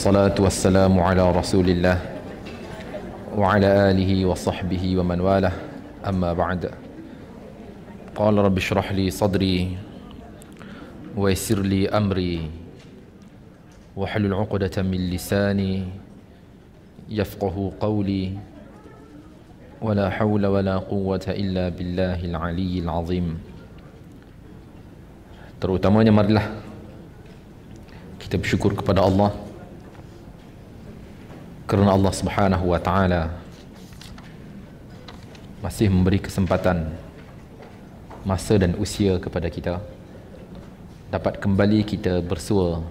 والصلاة والسلام على رسول الله وعلى آله وصحبه ومن والاه أما بعد قال رب اشرح لي صدري ويسر لي أمري واحلل عقدة من لساني يفقه قولي ولا حول ولا قوة إلا بالله العلي العظيم. Terutamanya marilah kita bersyukur kepada Allah kerana Allah Subhanahu wa taala masih memberi kesempatan masa dan usia kepada kita dapat kembali kita bersua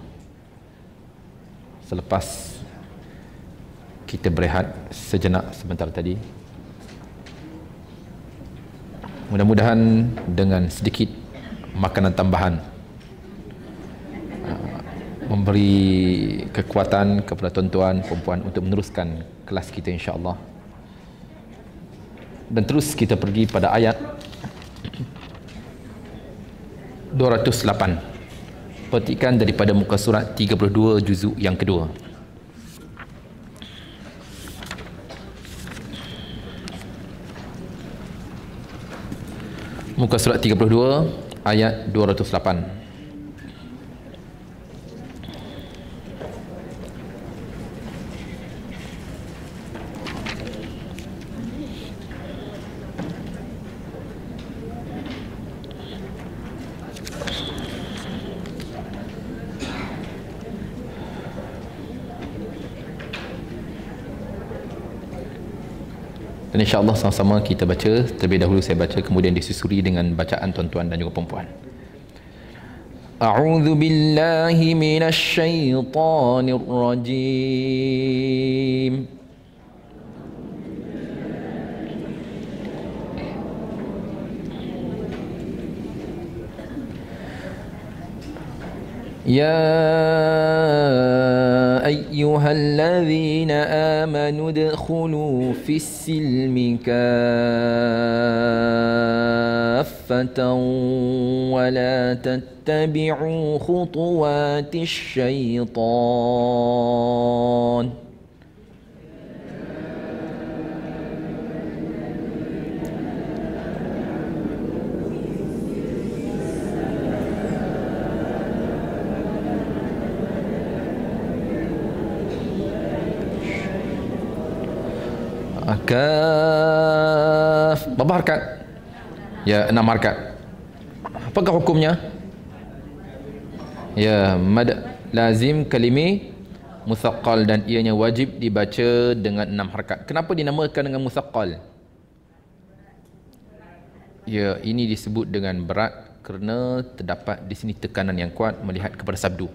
selepas kita berehat sejenak sebentar tadi. Mudah-mudahan dengan sedikit makanan tambahan memberi kekuatan kepada tuan-tuan perempuan untuk meneruskan kelas kita insya-Allah. Dan terus kita pergi pada ayat 208. Petikan daripada muka surat 32 juzuk yang kedua. Muka surat 32 ayat 208. Dan insya-Allah sama-sama kita baca. Terlebih dahulu saya baca, kemudian disusuri dengan bacaan tuan-tuan dan juga perempuan. A'udzu billahi minasy syaithanir rajim. Ya ayyuhalladzina amanu udkhulu fis-silmi kaffatan wa la tattabi'u khutuwatis syaitan. Kaf, berapa harkat? Ya, 6 harkat. Apakah hukumnya? Ya, mad lazim kalimi musaqqal dan ianya wajib dibaca dengan 6 harkat. Kenapa dinamakan dengan musaqqal? Ya, ini disebut dengan berat kerana terdapat di sini tekanan yang kuat melihat kepada sabdu.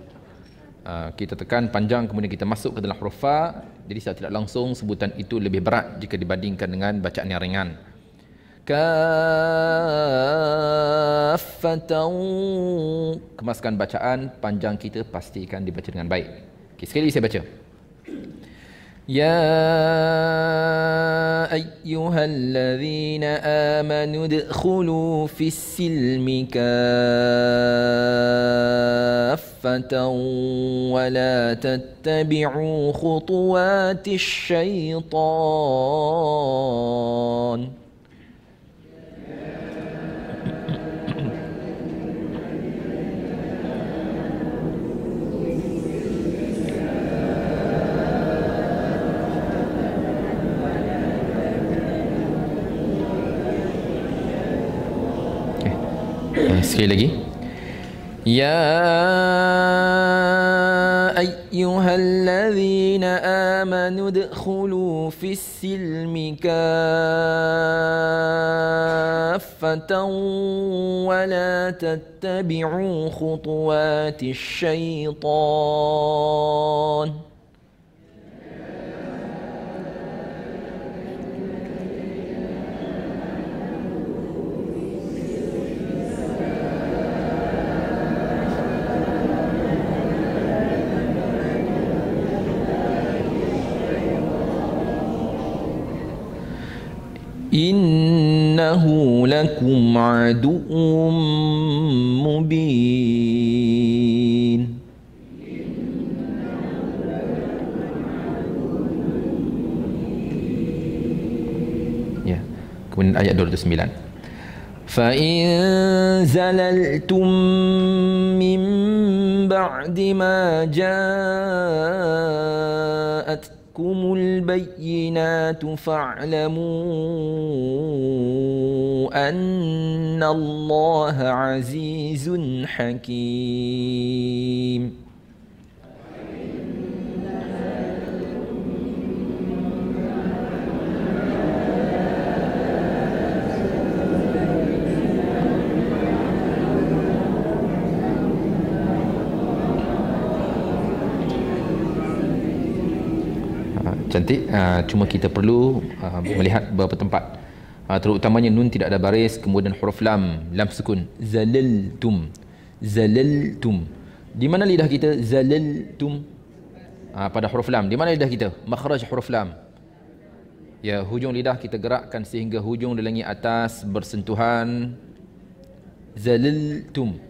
Kita tekan panjang kemudian kita masuk ke dalam huruf fa, jadi secara tidak langsung sebutan itu lebih berat jika dibandingkan dengan bacaan yang ringan. Kaffatan, kemaskan bacaan, panjang kita pastikan dibaca dengan baik. Okay, sekali saya baca. Ya ayyuhalladzina amanu udkhulu fis-silmi kaffatan wa la tattabi'u khutuwatis syaitan. Sekali lagi. Ya ayyuhalladzina amanu udkhulu fis-silmi kaffatan wa la tattabi'u khutuwatis syaitan. Innahu lakum adu'um mubin. kemudian ayat 209. فَإِن زَلَلْتُم مِّن بَعْدِ مَا جَاءَتْكُمُ الْبَيِّنَاتُ فَاعْلَمُوا أَنَّ اللَّهَ عَزِيزٌ حَكِيمٌ. Cantik. Cuma kita perlu melihat beberapa tempat, terutamanya nun tidak ada baris, kemudian huruf lam sukun. Zalaltum, zalaltum. Di mana lidah kita? Zalaltum. Pada huruf lam. Di mana lidah kita? Makhraj huruf lam. Ya, hujung lidah kita gerakkan sehingga hujung di atas bersentuhan. Zalaltum.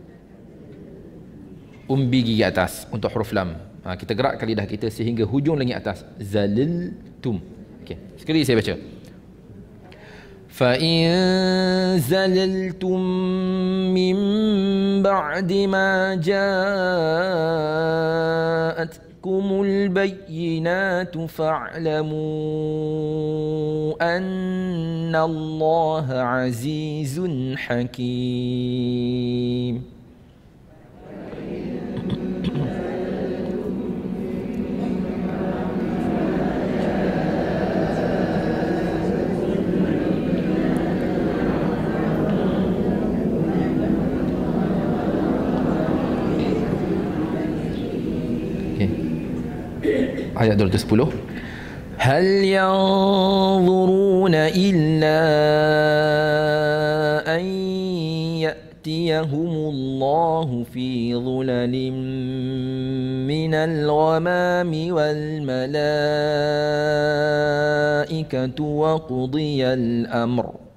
Umbi gigi atas untuk huruf lam. Kita gerakkan lidah kita sehingga hujung langit atas. Zaliltum. Okey, sekali saya baca. Fa in zaliltum min ba'di ma ja'atkumul bayyinatu fa'lamu anna Allaha azizun hakim. Ayat 210. Hal yanzuruna illa an ya'tiyahumullahu fi dhulalin minal ghamami wal malaikatu wa qudiyal amr.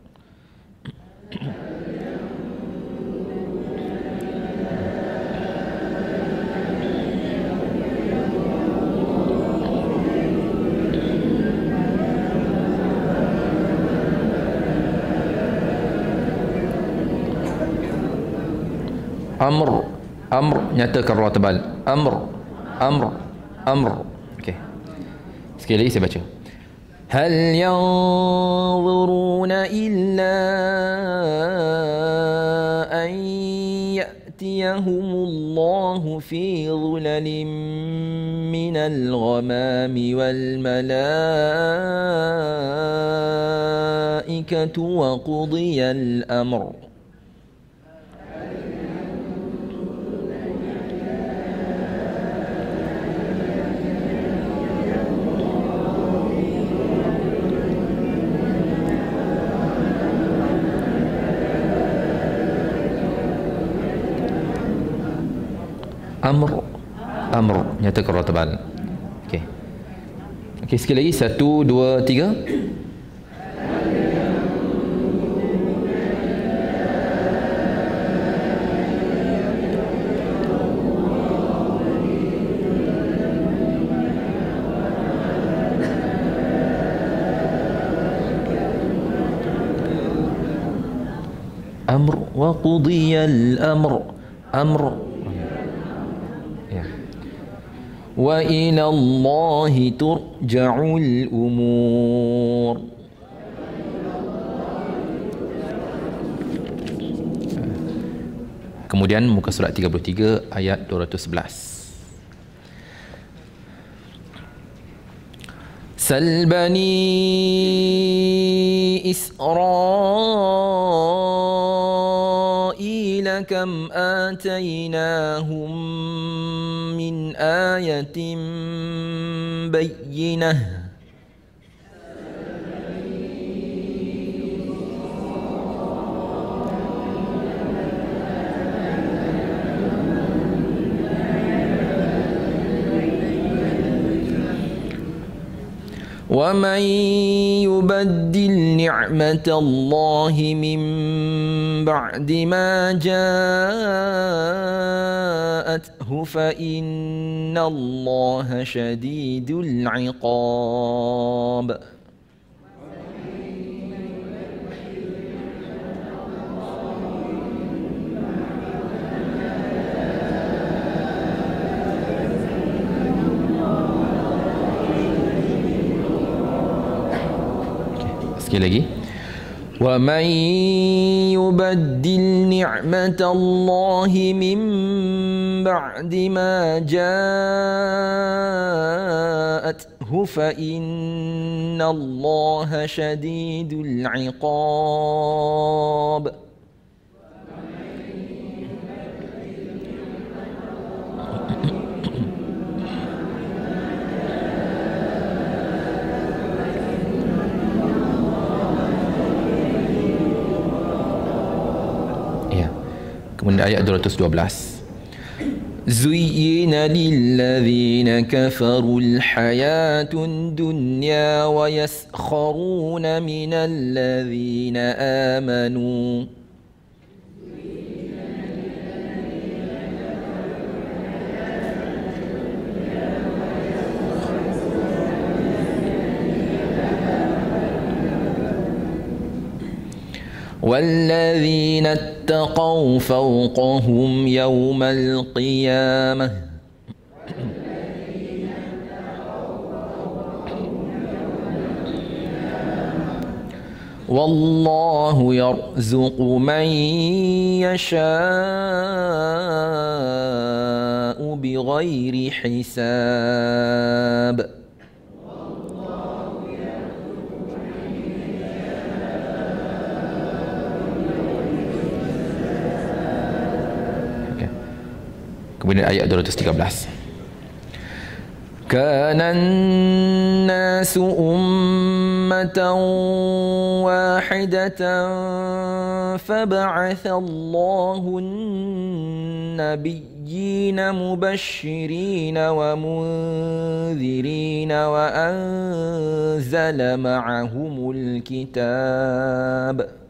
Amr, amr, nyatakan ra tebal. Amr, amr, amr. Okey. Sekali lagi saya baca. Hal yanzuruna illa an ya'tiyahumullahu fi dhulalin minal ghamami wal malaikatu wa qudiyal amr. Amr, amr, nyatakan ra tebal. Okey. Okey, sekali lagi. 1, 2, 3. Amr wa qudiyal amr. Amr. Wa ila Allahi turja'ul umur. Kemudian muka surat 33 ayat 211. Sal bani Isra'ila kam atainahum min ayatin bayyinah. وَمَنْ يُبَدِّلْ نِعْمَةَ اللَّهِ مِنْ بَعْدِ مَا جَاءَتْهُ فَإِنَّ اللَّهَ شَدِيدُ الْعِقَابِ. Sekali lagi. وَمَنْ يُبَدِّلْ نِعْمَةَ اللَّهِ مِنْ بَعْدِ مَا جَاءَتْهُ فَإِنَّ اللَّهَ شَدِيدُ الْعِقَابِ. Kemudian ayat 212. Zuyyina lilladzina kafarul hayatud dunya wa yaskharuna minal ladzina amanu. والذين اتقوا فوقهم يوم القيامة والله يرزق من يشاء بغير حساب. Kemudian ayat 213. Kana an-nasu ummatan wahidatan fab'atha Allahu an-nabiyyina mubashshirina wa munzirina wa anzala ma'ahumul kitab.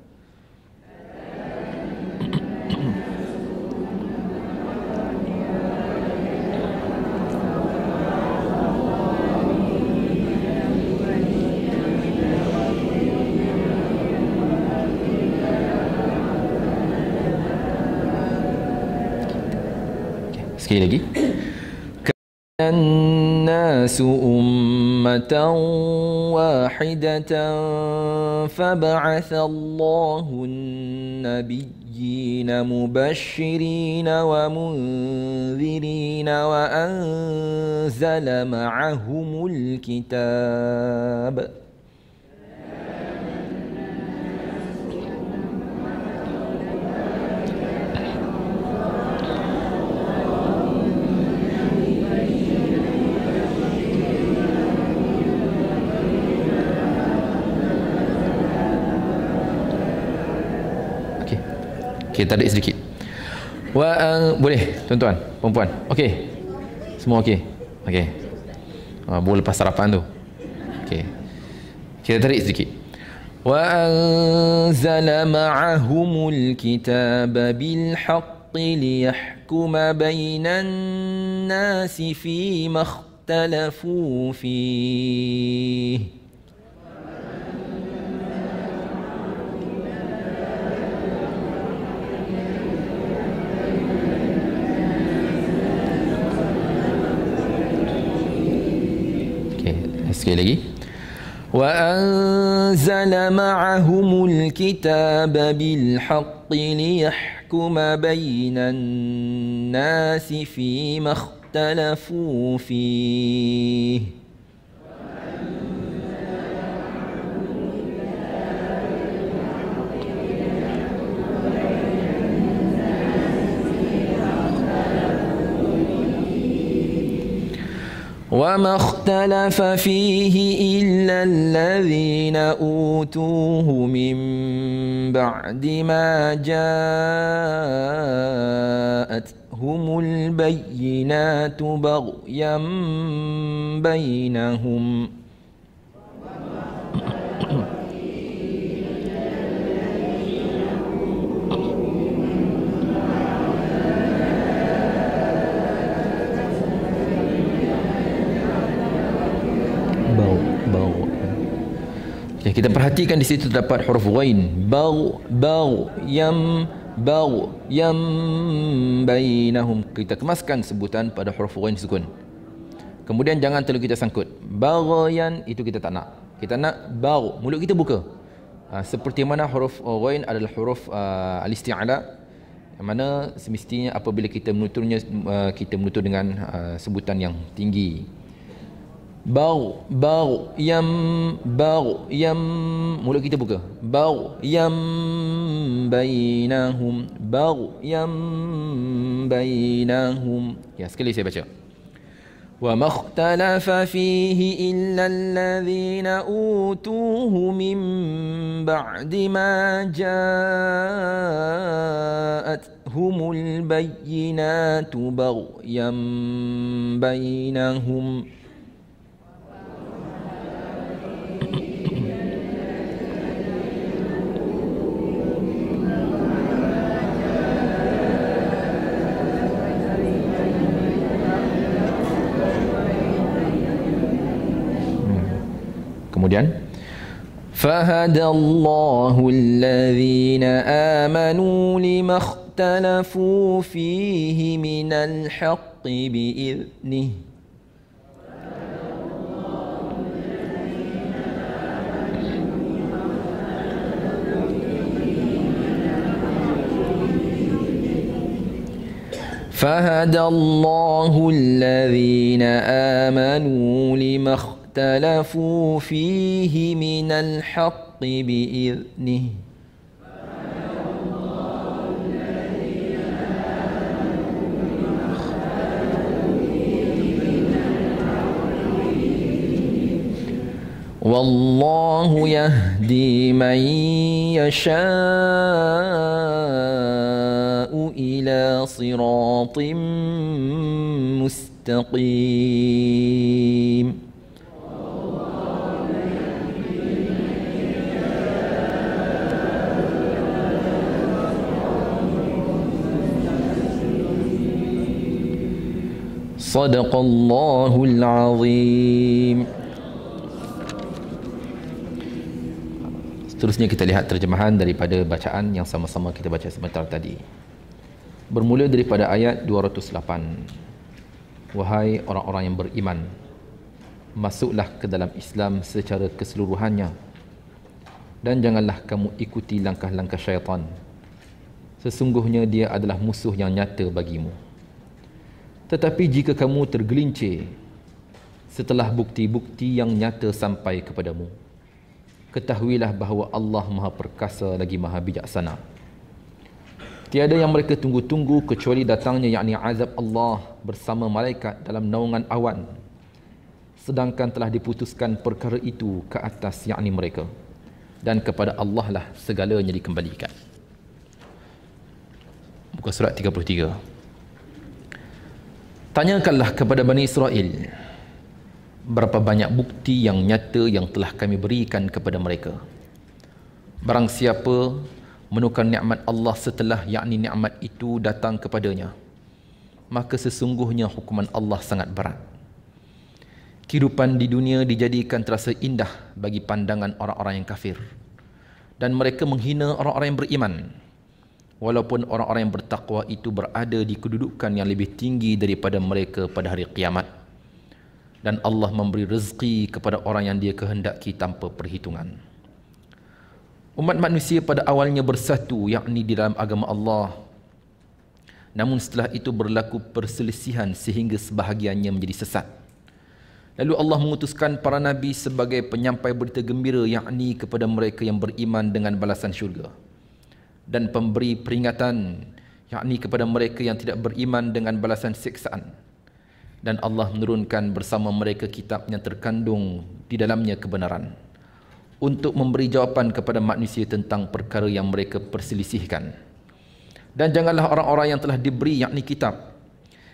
Sekali lagi. An-nasu ummatan wahidatan fab'atha Allahu an-nabiyyina mubashshirina wa munzirina wa anzala ma'ahumul kitab. Okey, tarik sedikit. Boleh, tuan-tuan, perempuan. Okey. Semua okey. Okey. Boleh lepas sarapan tu. Okey. Kita tarik sedikit. Wa anzala ma'ahumul kitaba bil haqqi liyahkuma bainan nasi fima ikhtalafu fihi. Sekali lagi. Wa anzala ma'ahumul kitaba bil haqqi liyahkuma bainan nasi fima ikhtalafu fihi. وما اختلف فيه إلا الذين أوتوه من بعد ما جاءتهم البينات بغيا بينهم. Kita perhatikan di situ terdapat huruf ghain. Yam bainahum. Kita kemaskan sebutan pada huruf ghain sukun. Kemudian jangan terlalu kita sangkut. Baghyan itu kita tak nak. Kita nak mulut kita buka. Seperti mana huruf ghain adalah huruf al-isti'la, yang mana semestinya apabila kita menuturnya kita menutur dengan sebutan yang tinggi. Yam, mulut kita buka. Yam bainahum, yam bainahum. Ya, sekali saya baca. Wa makhtalafa fihi illa alladhina utuhu min ba'di ma ja'athumul bayyinatu baghyan bainahum. Kemudian fahadallahu alladhina amanu lima ikhtalafu fihi minal haqqi bi'idhnihi fahadallahu alladhina amanu lima اختلفوا فيه من الحق بإذنه والله يهدي من يشاء إلى صراط مستقيم. Sadaqallahul azim. Seterusnya kita lihat terjemahan daripada bacaan yang sama-sama kita baca sebentar tadi. Bermula daripada ayat 208. Wahai orang-orang yang beriman, masuklah ke dalam Islam secara keseluruhannya dan janganlah kamu ikuti langkah-langkah syaitan. Sesungguhnya dia adalah musuh yang nyata bagimu. Tetapi jika kamu tergelincir setelah bukti-bukti yang nyata sampai kepadamu, ketahuilah bahawa Allah Maha Perkasa lagi Maha Bijaksana. Tiada yang mereka tunggu-tunggu kecuali datangnya, yakni azab Allah bersama malaikat dalam naungan awan, sedangkan telah diputuskan perkara itu ke atas, yakni mereka, dan kepada Allah lah segalanya dikembalikan. Muka surat 33. Tanyakanlah kepada Bani Israel, berapa banyak bukti yang nyata yang telah kami berikan kepada mereka. Barang siapa menukar nikmat Allah setelah, yakni nikmat itu datang kepadanya, maka sesungguhnya hukuman Allah sangat berat. Kehidupan di dunia dijadikan terasa indah bagi pandangan orang-orang yang kafir, dan mereka menghina orang-orang yang beriman, walaupun orang-orang yang bertakwa itu berada di kedudukan yang lebih tinggi daripada mereka pada hari kiamat. Dan Allah memberi rezeki kepada orang yang dia kehendaki tanpa perhitungan. Umat manusia pada awalnya bersatu, yakni di dalam agama Allah. Namun setelah itu berlaku perselisihan sehingga sebahagiannya menjadi sesat. Lalu Allah mengutuskan para nabi sebagai penyampai berita gembira, yakni kepada mereka yang beriman dengan balasan syurga, dan pemberi peringatan, yakni kepada mereka yang tidak beriman dengan balasan siksaan. Dan Allah menurunkan bersama mereka kitab yang terkandung di dalamnya kebenaran, untuk memberi jawapan kepada manusia tentang perkara yang mereka perselisihkan. Dan janganlah orang-orang yang telah diberi, yakni kitab,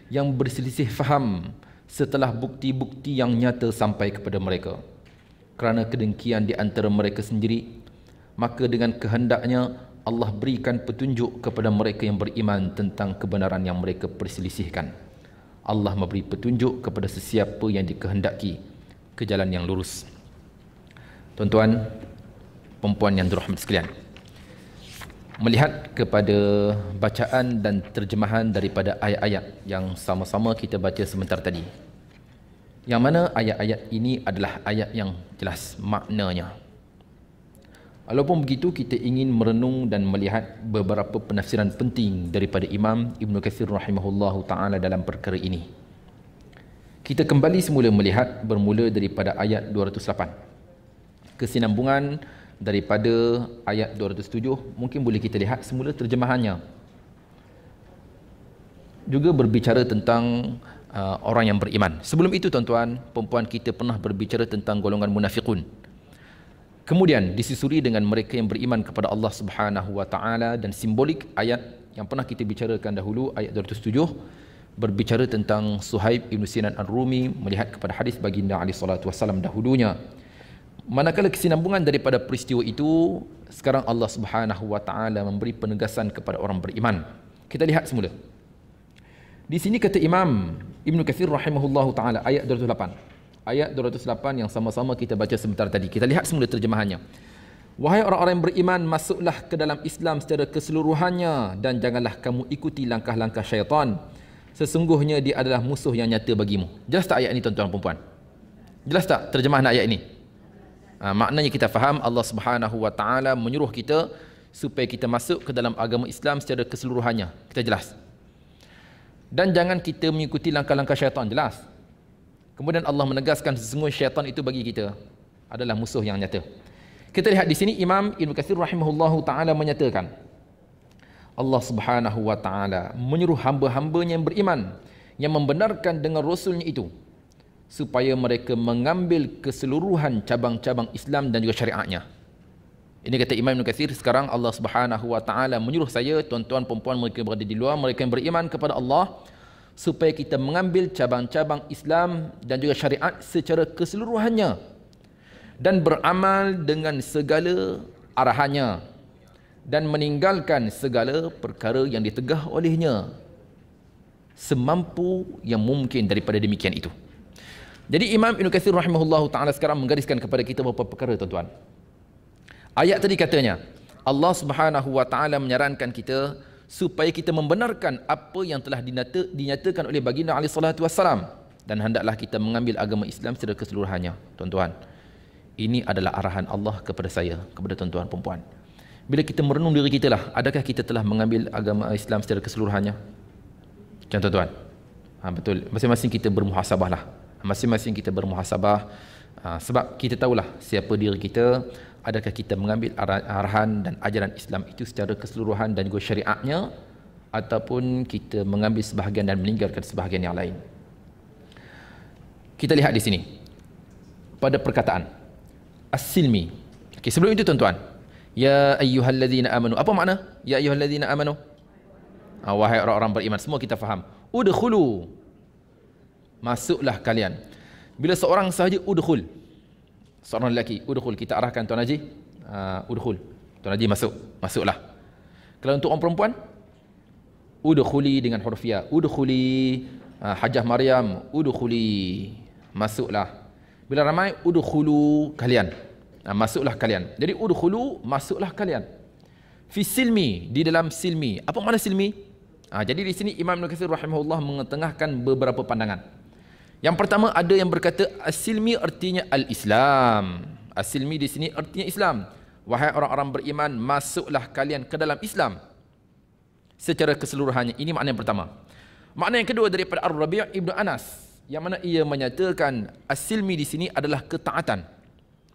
yang berselisih faham setelah bukti-bukti yang nyata sampai kepada mereka, kerana kedengkian di antara mereka sendiri. Maka dengan kehendaknya Allah berikan petunjuk kepada mereka yang beriman tentang kebenaran yang mereka perselisihkan. Allah memberi petunjuk kepada sesiapa yang dikehendaki ke jalan yang lurus. Tuan-tuan, perempuan yang dirahmati sekalian, melihat kepada bacaan dan terjemahan daripada ayat-ayat yang sama-sama kita baca sebentar tadi, yang mana ayat-ayat ini adalah ayat yang jelas maknanya. Walaupun begitu, kita ingin merenung dan melihat beberapa penafsiran penting daripada Imam Ibn Katsir rahimahullahu ta'ala dalam perkara ini. Kita kembali semula melihat bermula daripada ayat 208. Kesinambungan daripada ayat 207, mungkin boleh kita lihat semula terjemahannya. Juga berbicara tentang orang yang beriman. Sebelum itu tuan-tuan, perempuan, kita pernah berbicara tentang golongan munafiqun. Kemudian disusuri dengan mereka yang beriman kepada Allah Subhanahu wa taala, dan simbolik ayat yang pernah kita bicarakan dahulu, ayat 207, berbicara tentang Suhaib Ibn Sinan Ar-Rumi melihat kepada hadis baginda alaihi salatu wasallam dahulunya. Manakala kesinambungan daripada peristiwa itu, sekarang Allah Subhanahu wa taala memberi penegasan kepada orang beriman. Kita lihat semula. Di sini kata Imam Ibn Katsir rahimahullahu taala, ayat 208. Ayat 208 yang sama-sama kita baca sebentar tadi. Kita lihat semula terjemahannya. Wahai orang-orang yang beriman, masuklah ke dalam Islam secara keseluruhannya dan janganlah kamu ikuti langkah-langkah syaitan. Sesungguhnya dia adalah musuh yang nyata bagimu. Jelas tak ayat ini tuan-tuan dan puan? Jelas tak terjemahan ayat ini? Maknanya kita faham Allah Subhanahu wa taala menyuruh kita supaya kita masuk ke dalam agama Islam secara keseluruhannya. Kita jelas. Dan jangan kita mengikuti langkah-langkah syaitan, jelas. Kemudian Allah menegaskan sesungguhnya syaitan itu bagi kita adalah musuh yang nyata. Kita lihat di sini Imam Ibn Katsir rahimahullahu taala menyatakan Allah Subhanahu wa taala menyuruh hamba-hambanya yang beriman yang membenarkan dengan rasulnya itu supaya mereka mengambil keseluruhan cabang-cabang Islam dan juga syariatnya. Ini kata Imam Ibn Katsir, sekarang Allah Subhanahu wa taala menyuruh saya, tuan-tuan perempuan mereka berada di luar, mereka yang beriman kepada Allah, supaya kita mengambil cabang-cabang Islam dan juga syariat secara keseluruhannya dan beramal dengan segala arahannya dan meninggalkan segala perkara yang ditegah olehnya semampu yang mungkin daripada demikian itu. Jadi Imam Ibn Katsir rahimahullahu ta'ala sekarang menggariskan kepada kita beberapa perkara tuan-tuan. Ayat tadi katanya Allah Subhanahu wa ta'ala menyarankan kita supaya kita membenarkan apa yang telah dinyatakan oleh baginda alaihi salatu wassalam, dan hendaklah kita mengambil agama Islam secara keseluruhannya. Tuan-tuan, ini adalah arahan Allah kepada saya, kepada tuan-tuan perempuan. Bila kita merenung diri kita lah, adakah kita telah mengambil agama Islam secara keseluruhannya? Tuan-tuan, betul, masing-masing kita bermuhasabah lah. Masing-masing kita bermuhasabah, sebab kita tahulah siapa diri kita. Adakah kita mengambil arahan dan ajaran Islam itu secara keseluruhan dan juga syariatnya, ataupun kita mengambil sebahagian dan meninggalkan sebahagian yang lain? Kita lihat di sini pada perkataan as-silmi. Okey, sebelum itu tuan-tuan, ya ayyuhallazina amanu, apa makna ya ayyuhallazina amanu? Wahai orang-orang beriman, semua kita faham. Udkhulu, masuklah kalian. Bila seorang sahaja udkhul, seorang lelaki, udkhul, kita arahkan Tuan Haji, udkhul, Tuan Haji masuklah. Kalau untuk orang perempuan, udkhuli dengan huruf ya, udkhuli, Hajah Maryam, udkhuli, masuklah. Bila ramai, udkhulu, kalian, masuklah kalian. Jadi udkhulu, masuklah kalian. Fi silmi, di dalam silmi. Apa makna silmi? Jadi di sini Imam Ibn Katsir rahimahullah mengetengahkan beberapa pandangan. Yang pertama, ada yang berkata as-silmi artinya al-Islam. As-silmi di sini artinya Islam. Wahai orang-orang beriman, masuklah kalian ke dalam Islam secara keseluruhannya. Ini makna yang pertama. Makna yang kedua daripada Ar-Rabi' Ibn Anas, yang mana ia menyatakan as-silmi di sini adalah ketaatan.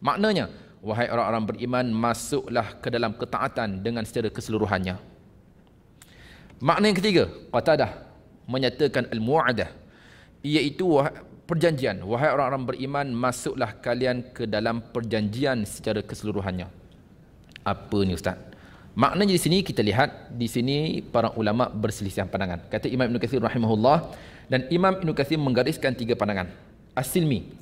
Maknanya, wahai orang-orang beriman, masuklah ke dalam ketaatan dengan secara keseluruhannya. Makna yang ketiga, Qatadah menyatakan al-mu'adah, iaitu perjanjian. Wahai orang-orang beriman, masuklah kalian ke dalam perjanjian secara keseluruhannya. Apa ni Ustaz? Maknanya di sini kita lihat, di sini para ulama berselisih pandangan. Kata Imam Ibn Katsir rahimahullah, dan Imam Ibn Katsir menggariskan tiga pandangan. As-silmi.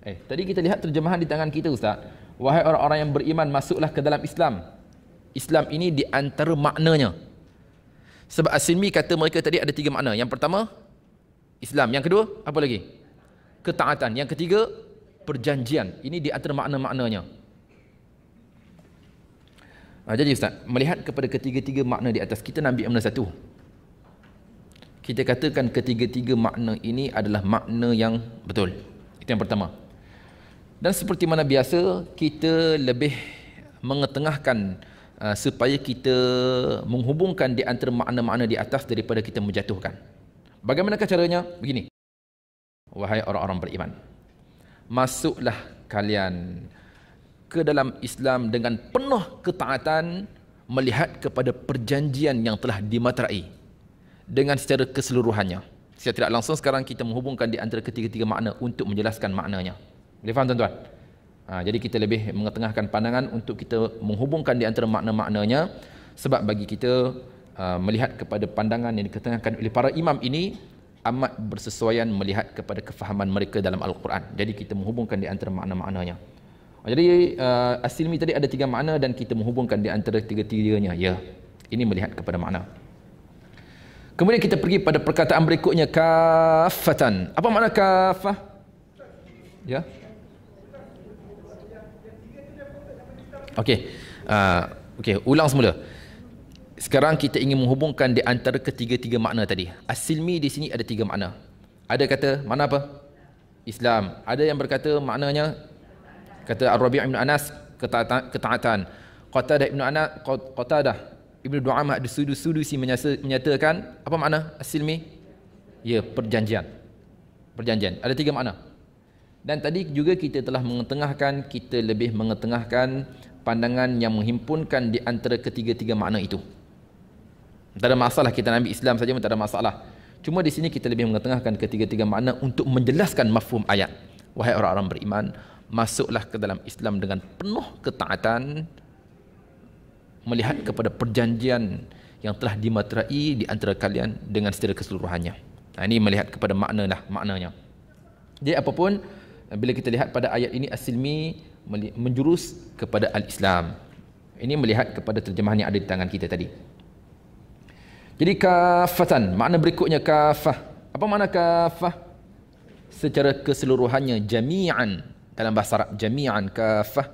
Tadi kita lihat terjemahan di tangan kita Ustaz. Wahai orang-orang yang beriman, masuklah ke dalam Islam. Islam ini di antara maknanya. Sebab as-silmi kata mereka tadi ada tiga makna. Yang pertama, Islam. Yang kedua, apa lagi? Ketaatan. Yang ketiga, perjanjian. Ini di antara makna-maknanya. Jadi Ustaz, melihat kepada ketiga-tiga makna di atas, kita nak ambil makna satu. Kita katakan ketiga-tiga makna ini adalah makna yang betul. Itu yang pertama. Dan seperti mana biasa, kita lebih mengetengahkan supaya kita menghubungkan di antara makna-makna di atas daripada kita menjatuhkan. Bagaimanakah caranya? Begini. Wahai orang-orang beriman, masuklah kalian ke dalam Islam dengan penuh ketaatan, melihat kepada perjanjian yang telah dimaterai dengan secara keseluruhannya. Secara tidak langsung sekarang kita menghubungkan di antara ketiga-tiga makna untuk menjelaskan maknanya. Boleh faham tuan-tuan? Jadi kita lebih mengetengahkan pandangan untuk kita menghubungkan di antara makna-maknanya, sebab bagi kita melihat kepada pandangan yang diketengahkan oleh para imam ini amat bersesuaian melihat kepada kefahaman mereka dalam Al-Quran. Jadi kita menghubungkan di antara makna-maknanya. Jadi As-Silmi tadi ada 3 makna dan kita menghubungkan di antara tiga-tiganya. Ya, ini melihat kepada makna. Kemudian kita pergi pada perkataan berikutnya, kafatan. Apa makna kafah? Ya. Okey. Okey, ulang semula. Sekarang kita ingin menghubungkan di antara ketiga-tiga makna tadi. As-Silmi di sini ada 3 makna. Ada kata makna apa? Islam. Ada yang berkata maknanya kata Ar-Rabi' ibn Anas, ketaatan. Qatadah Ibnu Du'amah As-Sudusi menyatakan apa makna As-Silmi? Ya, perjanjian. Perjanjian. Ada 3 makna. Dan tadi juga kita telah kita lebih mengetengahkan pandangan yang menghimpunkan di antara ketiga-tiga makna itu. Tak ada masalah kita ambil Islam saja pun tak ada masalah. Cuma di sini kita lebih mengetengahkan ketiga-tiga makna untuk menjelaskan mafhum ayat. Wahai orang-orang beriman, masuklah ke dalam Islam dengan penuh ketaatan, melihat kepada perjanjian yang telah dimaterai di antara kalian dengan secara keseluruhannya. Ini melihat kepada maknanya. Jadi apapun, bila kita lihat pada ayat ini, As-Silmi menjurus kepada Al-Islam. Ini melihat kepada terjemahan yang ada di tangan kita tadi. Jadi kafatan, makna berikutnya kafah. Apa makna kafah? Secara keseluruhannya, jami'an. Dalam bahasa Arab, jami'an, kafah,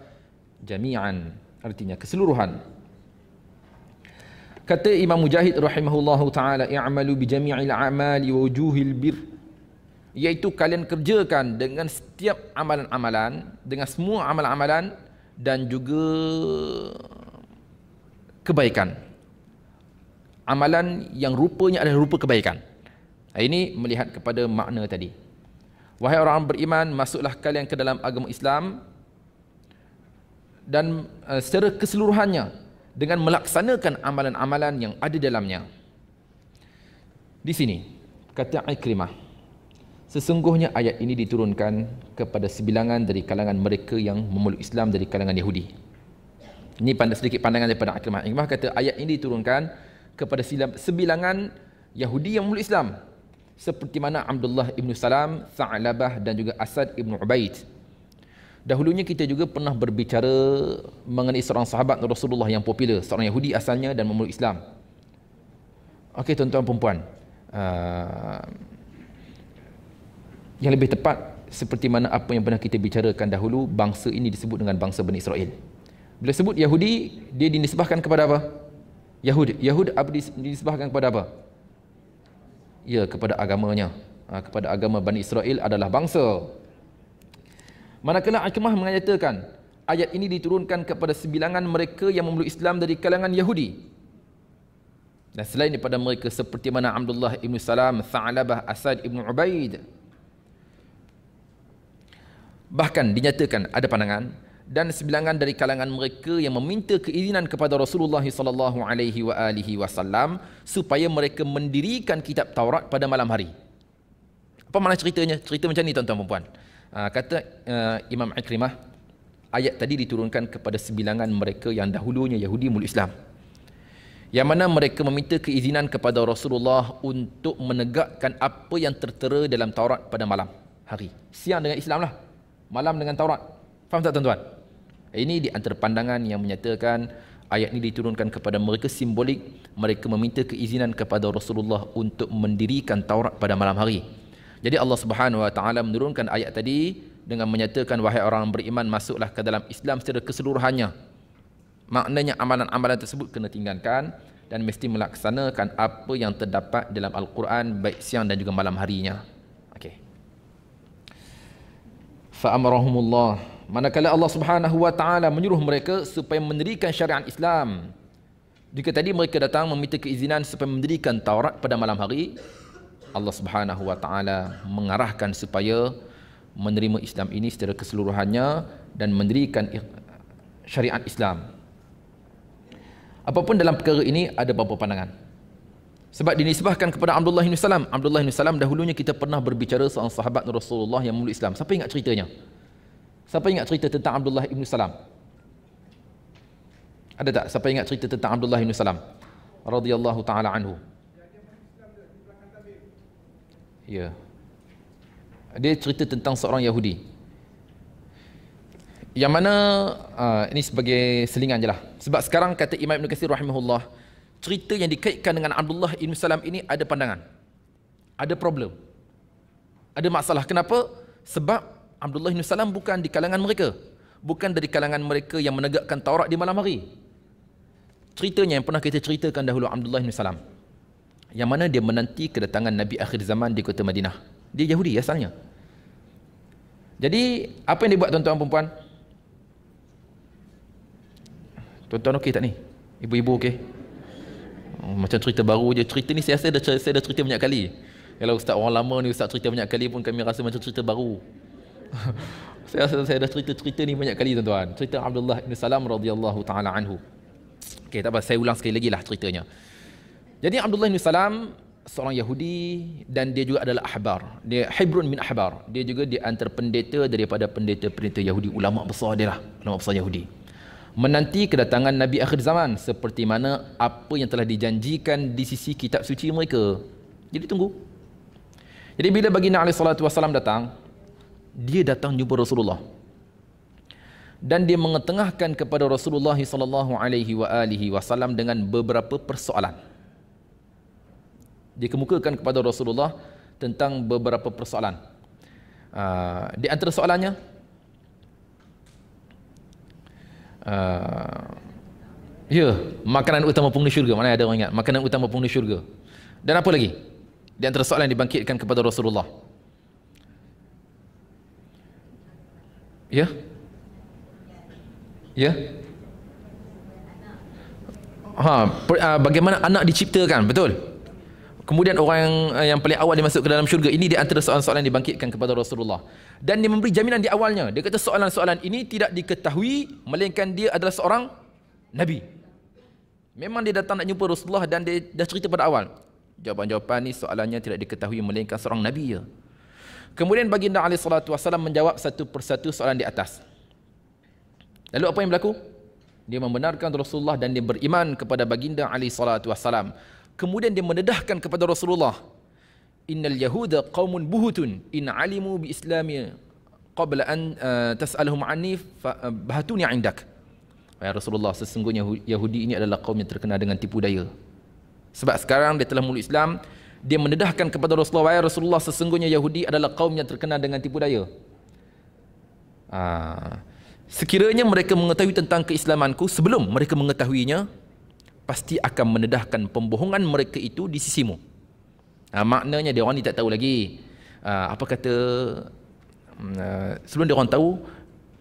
jami'an. Artinya keseluruhan. Kata Imam Mujahid rahimahullahu ta'ala, i'malu bi jami'il a'mali wa wujuhil bir. Iaitu kalian kerjakan dengan setiap amalan-amalan, dengan semua amalan-amalan dan juga kebaikan. Amalan yang rupanya adalah rupa kebaikan. Ini melihat kepada makna tadi. Wahai orang beriman, masuklah kalian ke dalam agama Islam dan secara keseluruhannya dengan melaksanakan amalan-amalan yang ada dalamnya. Di sini kata Ikrimah, sesungguhnya ayat ini diturunkan kepada sebilangan dari kalangan mereka yang memeluk Islam dari kalangan Yahudi. Ini sedikit pandangan daripada Ikrimah. Ikrimah kata ayat ini diturunkan kepada sebilangan Yahudi yang memeluk Islam, seperti mana Abdullah ibn Salam, Tha'labah dan juga Asad ibn Ubaid. Dahulunya kita juga pernah berbicara mengenai seorang sahabat Rasulullah yang popular, seorang Yahudi asalnya dan memeluk Islam. Okey tuan-tuan perempuan, yang lebih tepat seperti mana apa yang pernah kita bicarakan dahulu, bangsa ini disebut dengan bangsa Bani Israel. Bila sebut Yahudi, dia dinisbahkan kepada apa? Yahud apa dinisbahkan kepada apa? Ya, kepada agamanya. Kepada agama Bani Israel adalah bangsa. Manakala Ikrimah mengatakan ayat ini diturunkan kepada sebilangan mereka yang memeluk Islam dari kalangan Yahudi. Dan selain daripada mereka seperti mana Abdullah ibn Salam, Tha'labah, Asad ibn Ubaid. Bahkan dinyatakan ada pandangan dan sebilangan dari kalangan mereka yang meminta keizinan kepada Rasulullah sallallahu alaihi wasallam supaya mereka mendirikan kitab Taurat pada malam hari. Apa makna ceritanya? Cerita macam ni tuan-tuan perempuan. Kata Imam Ikrimah, ayat tadi diturunkan kepada sebilangan mereka yang dahulunya Yahudi memeluk Islam, yang mana mereka meminta keizinan kepada Rasulullah untuk menegakkan apa yang tertera dalam Taurat pada malam hari. Siang dengan Islam lah, malam dengan Taurat. Faham tak tuan-tuan? Ini di antara pandangan yang menyatakan ayat ini diturunkan kepada mereka simbolik mereka meminta keizinan kepada Rasulullah untuk mendirikan Taurat pada malam hari. Jadi Allah Subhanahu wa taala menurunkan ayat tadi dengan menyatakan wahai orang beriman, masuklah ke dalam Islam secara keseluruhannya. Maknanya amalan-amalan tersebut kena tinggalkan dan mesti melaksanakan apa yang terdapat dalam Al-Quran baik siang dan juga malam harinya. Okey. Fa amarahumullah Manakala Allah Subhanahu wa taala menyuruh mereka supaya mendirikan syariat Islam. Jika tadi mereka datang meminta keizinan supaya mendirikan Taurat pada malam hari, Allah Subhanahu wa taala mengarahkan supaya menerima Islam ini secara keseluruhannya dan mendirikan syariat Islam. Apapun dalam perkara ini ada beberapa pandangan. Sebab dinisbahkan kepada Abdullah bin Salam. Abdullah bin Salam dahulunya kita pernah berbicara seorang sahabat Rasulullah yang memeluk Islam. Siapa ingat ceritanya? Siapa ingat cerita tentang Abdullah bin Salam? Ada tak? Siapa ingat cerita tentang Abdullah bin Salam radhiyallahu taala anhu? Ya. Dia cerita tentang seorang Yahudi. Yang mana ini sebagai selingan je lah. Sebab sekarang kata Imam Ibn Katsir rahimahullah, cerita yang dikaitkan dengan Abdullah bin Salam ini ada pandangan. Ada problem. Ada masalah. Kenapa? Sebab Abdullah bin Salam bukan di kalangan mereka. Bukan dari kalangan mereka yang menegakkan Taurat di malam hari. Ceritanya yang pernah kita ceritakan dahulu Abdullah bin Salam. Yang mana dia menanti kedatangan Nabi akhir zaman di kota Madinah. Dia Yahudi asalnya. Jadi, apa yang dia buat tuan-tuan perempuan? Tuan-tuan okey tak ni? Ibu-ibu okey? Macam cerita baru je. Cerita ni saya dah cerita banyak kali. Kalau ustaz orang lama ni, ustaz cerita banyak kali pun kami rasa macam cerita baru. Saya rasa saya dah cerita ni banyak kali tuan-tuan. Cerita Abdullah bin Salam radhiyallahu taala anhu. Okey, tak apa, saya ulang sekali lagi lah ceritanya. Jadi Abdullah bin Salam seorang Yahudi dan dia juga adalah ahbar. Dia hibrun min ahbar. Dia juga di antara pendeta daripada pendeta-pendeta Yahudi, ulama besar dia lah, ulama besar Yahudi. Menanti kedatangan Nabi akhir zaman seperti mana apa yang telah dijanjikan di sisi kitab suci mereka. Jadi tunggu. Jadi bila baginda alaihi salatu wasallam datang, dia datang jumpa Rasulullah. Dan dia mengetengahkan kepada Rasulullah sallallahu alaihi wasallam dengan beberapa persoalan. Dia kemukakan kepada Rasulullah tentang beberapa persoalan. Di antara soalannya, makanan utama penghuni syurga. Mana ada orang ingat? Makanan utama penghuni syurga. Dan apa lagi? Di antara soalan yang dibangkitkan kepada Rasulullah. Ya? Ya? Bagaimana anak diciptakan, betul? Kemudian orang yang paling awal dia masuk ke dalam syurga. Ini di antara soalan-soalan yang dibangkitkan kepada Rasulullah. Dan dia memberi jaminan di awalnya. Dia kata soalan-soalan ini tidak diketahui melainkan dia adalah seorang Nabi. Memang dia datang nak jumpa Rasulullah dan dia dah cerita pada awal. Jawapan-jawapan ni soalannya tidak diketahui melainkan seorang Nabi je. Kemudian baginda alaihi salatu wasallam menjawab satu persatu soalan di atas. Lalu apa yang berlaku? Dia membenarkan Rasulullah dan dia beriman kepada baginda alaihi salatu wasallam. Kemudian dia mendedahkan kepada Rasulullah, innal yahuda qaumun buhutun in alimu bi islami qabla an tas'alhum anni bahatuni 'indak. Ya Rasulullah, sesungguhnya Yahudi ini adalah kaum yang terkenal dengan tipu daya. Sebab sekarang dia telah memeluk Islam, dia mendedahkan kepada Rasulullah, ya Rasulullah, sesungguhnya Yahudi adalah kaum yang terkenal dengan tipu daya. Sekiranya mereka mengetahui tentang keislamanku sebelum mereka mengetahuinya, pasti akan mendedahkan pembohongan mereka itu di sisimu. Maknanya dia orang ni tak tahu lagi. Apa kata, sebelum dia orang tahu,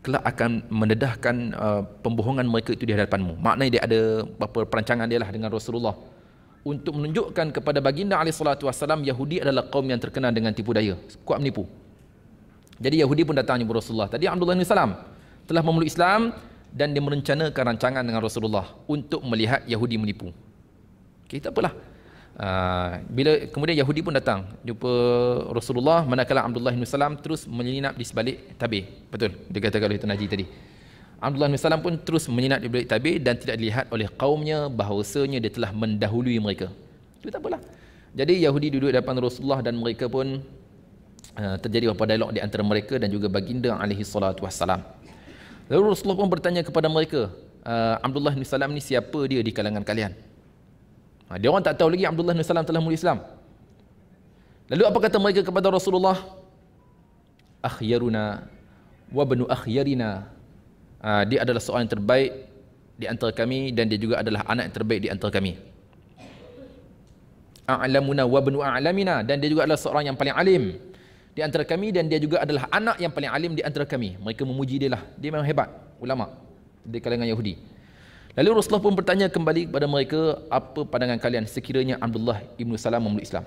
kelak akan mendedahkan pembohongan mereka itu di hadapanmu. Maknanya dia ada beberapa perancangan dia lah dengan Rasulullah untuk menunjukkan kepada baginda alaihi salatu wasallam Yahudi adalah kaum yang terkenal dengan tipu daya, kuat menipu. Jadi Yahudi pun datang jumpa Rasulullah. Tadi Abdullah bin Salam telah memeluk Islam dan dia merencanakan rancangan dengan Rasulullah untuk melihat Yahudi menipu. Okay, tak apalah. Bila kemudian Yahudi pun datang jumpa Rasulullah, manakala Abdullah bin Salam terus menyelinap di sebalik tabir. Betul, dia katakan oleh Tuan Haji tadi. Abdullah bin Salam pun terus menyelinap di balik tabir dan tidak dilihat oleh kaumnya bahawasanya dia telah mendahului mereka. Itu tak apalah. Jadi Yahudi duduk di depan Rasulullah dan mereka pun terjadi beberapa dialog di antara mereka dan juga baginda alaihi salatu wassalam. Lalu Rasulullah pun bertanya kepada mereka, Abdullah bin Salam ni siapa dia di kalangan kalian? Dia orang tak tahu lagi Abdullah bin Salam telah memeluk Islam. Lalu apa kata mereka kepada Rasulullah? Akhyaruna wa banu akhyarina. Dia adalah seorang yang terbaik di antara kami dan dia juga adalah anak yang terbaik di antara kami. A'lamuna wa banu a'lamina, dan dia juga adalah seorang yang paling alim di antara kami dan dia juga adalah anak yang paling alim di antara kami. Mereka memuji dia lah. Dia memang hebat, ulama di kalangan Yahudi. Lalu Rasulullah pun bertanya kembali kepada mereka, apa pandangan kalian sekiranya Abdullah ibnu Salam memeluk Islam?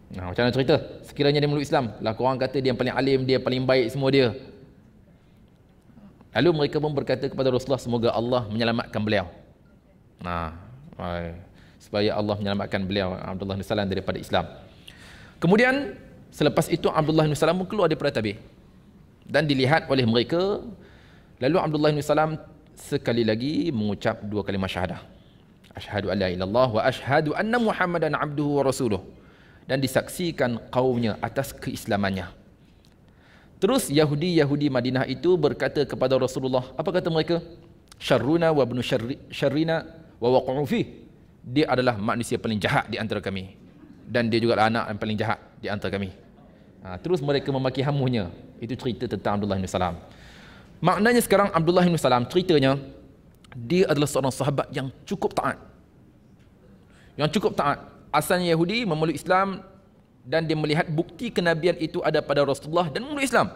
Nah, macam mana cerita? Sekiranya dia memeluk Islam, lah korang kata dia yang paling alim, dia paling baik semua dia. Lalu mereka pun berkata kepada Rasulullah, semoga Allah menyelamatkan beliau. Nah, supaya Allah menyelamatkan beliau Abdullah bin Salam daripada Islam. Kemudian selepas itu Abdullah bin Salam pun keluar daripada tabir dan dilihat oleh mereka. Lalu Abdullah bin Salam sekali lagi mengucap dua kalimah syahadah. Asyhadu an la ilaha illallah wa asyhadu anna Muhammadan abduhu wa rasuluh, dan disaksikan kaumnya atas keislamannya. Terus Yahudi Madinah itu berkata kepada Rasulullah, apa kata mereka? Syarruna wa ibnu syarrina wa waqa'u fi. Dia adalah manusia paling jahat di antara kami dan dia juga anak yang paling jahat di antara kami. Terus mereka memaki hamunya. Itu cerita tentang Abdullah bin Salam. Maknanya sekarang Abdullah bin Salam ceritanya dia adalah seorang sahabat yang cukup taat. Yang cukup taat. Asalnya Yahudi, memeluk Islam, dan dia melihat bukti kenabian itu ada pada Rasulullah dan memeluk Islam.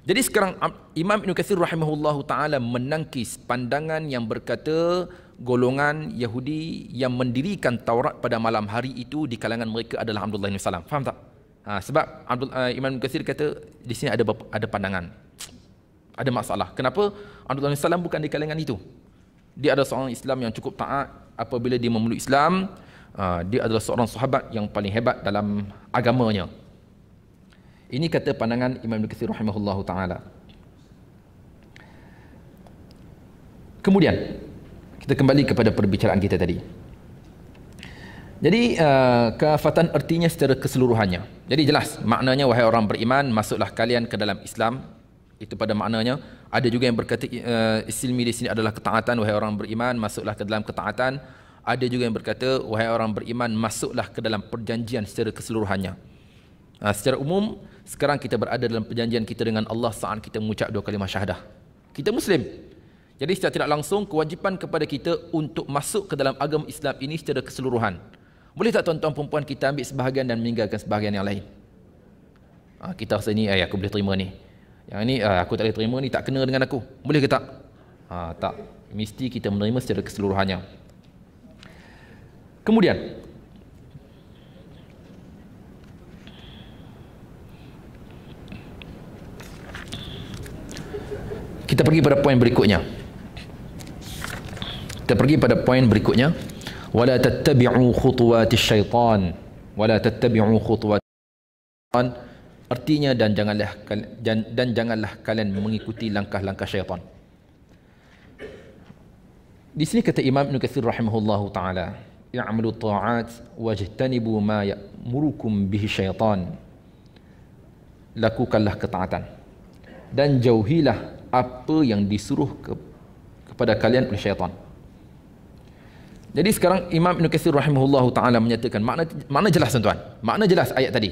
Jadi sekarang Imam Ibn Katsir rahimahullahu ta'ala menangkis pandangan yang berkata golongan Yahudi yang mendirikan Taurat pada malam hari itu di kalangan mereka adalah Abdullah bin Salam. Faham tak? Sebab Imam Ibn Katsir kata di sini ada pandangan, ada masalah. Kenapa Abdullah bin Salam bukan di kalangan itu? Dia adalah seorang Islam yang cukup taat. Apabila dia memeluk Islam, dia adalah seorang sahabat yang paling hebat dalam agamanya. Ini kata pandangan Imam Ibn Katsir rahimahullahu ta'ala. Kemudian kita kembali kepada perbicaraan kita tadi. Jadi kafatan artinya secara keseluruhannya. Jadi jelas maknanya, wahai orang beriman, masuklah kalian ke dalam Islam. Itu pada maknanya. Ada juga yang berkata isilmi di sini adalah ketaatan. Wahai orang beriman, masuklah ke dalam ketaatan. Ada juga yang berkata, wahai orang beriman, masuklah ke dalam perjanjian secara keseluruhannya. Secara umum, sekarang kita berada dalam perjanjian kita dengan Allah saat kita mengucap dua kalimah syahadah. Kita Muslim. Jadi secara tidak langsung, kewajipan kepada kita untuk masuk ke dalam agama Islam ini secara keseluruhan. Boleh tak tuan-tuan perempuan kita ambil sebahagian dan meninggalkan sebahagian yang lain? Kita rasa ni, aku boleh terima ni. Yang ni, aku tak boleh terima ni, tak kena dengan aku. Boleh ke tak? Tak. Mesti kita menerima secara keseluruhannya. Kemudian, kita pergi pada poin berikutnya. Wala tattabi'u khutuwatis syaitan. Wala tattabi'u khutuwatis syaitan. Artinya dan janganlah kalian mengikuti langkah-langkah syaitan. Di sini kata Imam Ibn Katsir rahimahullahu taala, "I'malu ta'at wajtanibu ma ya'murukum bihi syaitan." Lakukanlah ketaatan dan jauhilah apa yang disuruh kepada kalian oleh syaitan. Jadi sekarang Imam Ibn Katsir rahimahullahu taala menyatakan makna jelas tuan-tuan. Makna jelas ayat tadi.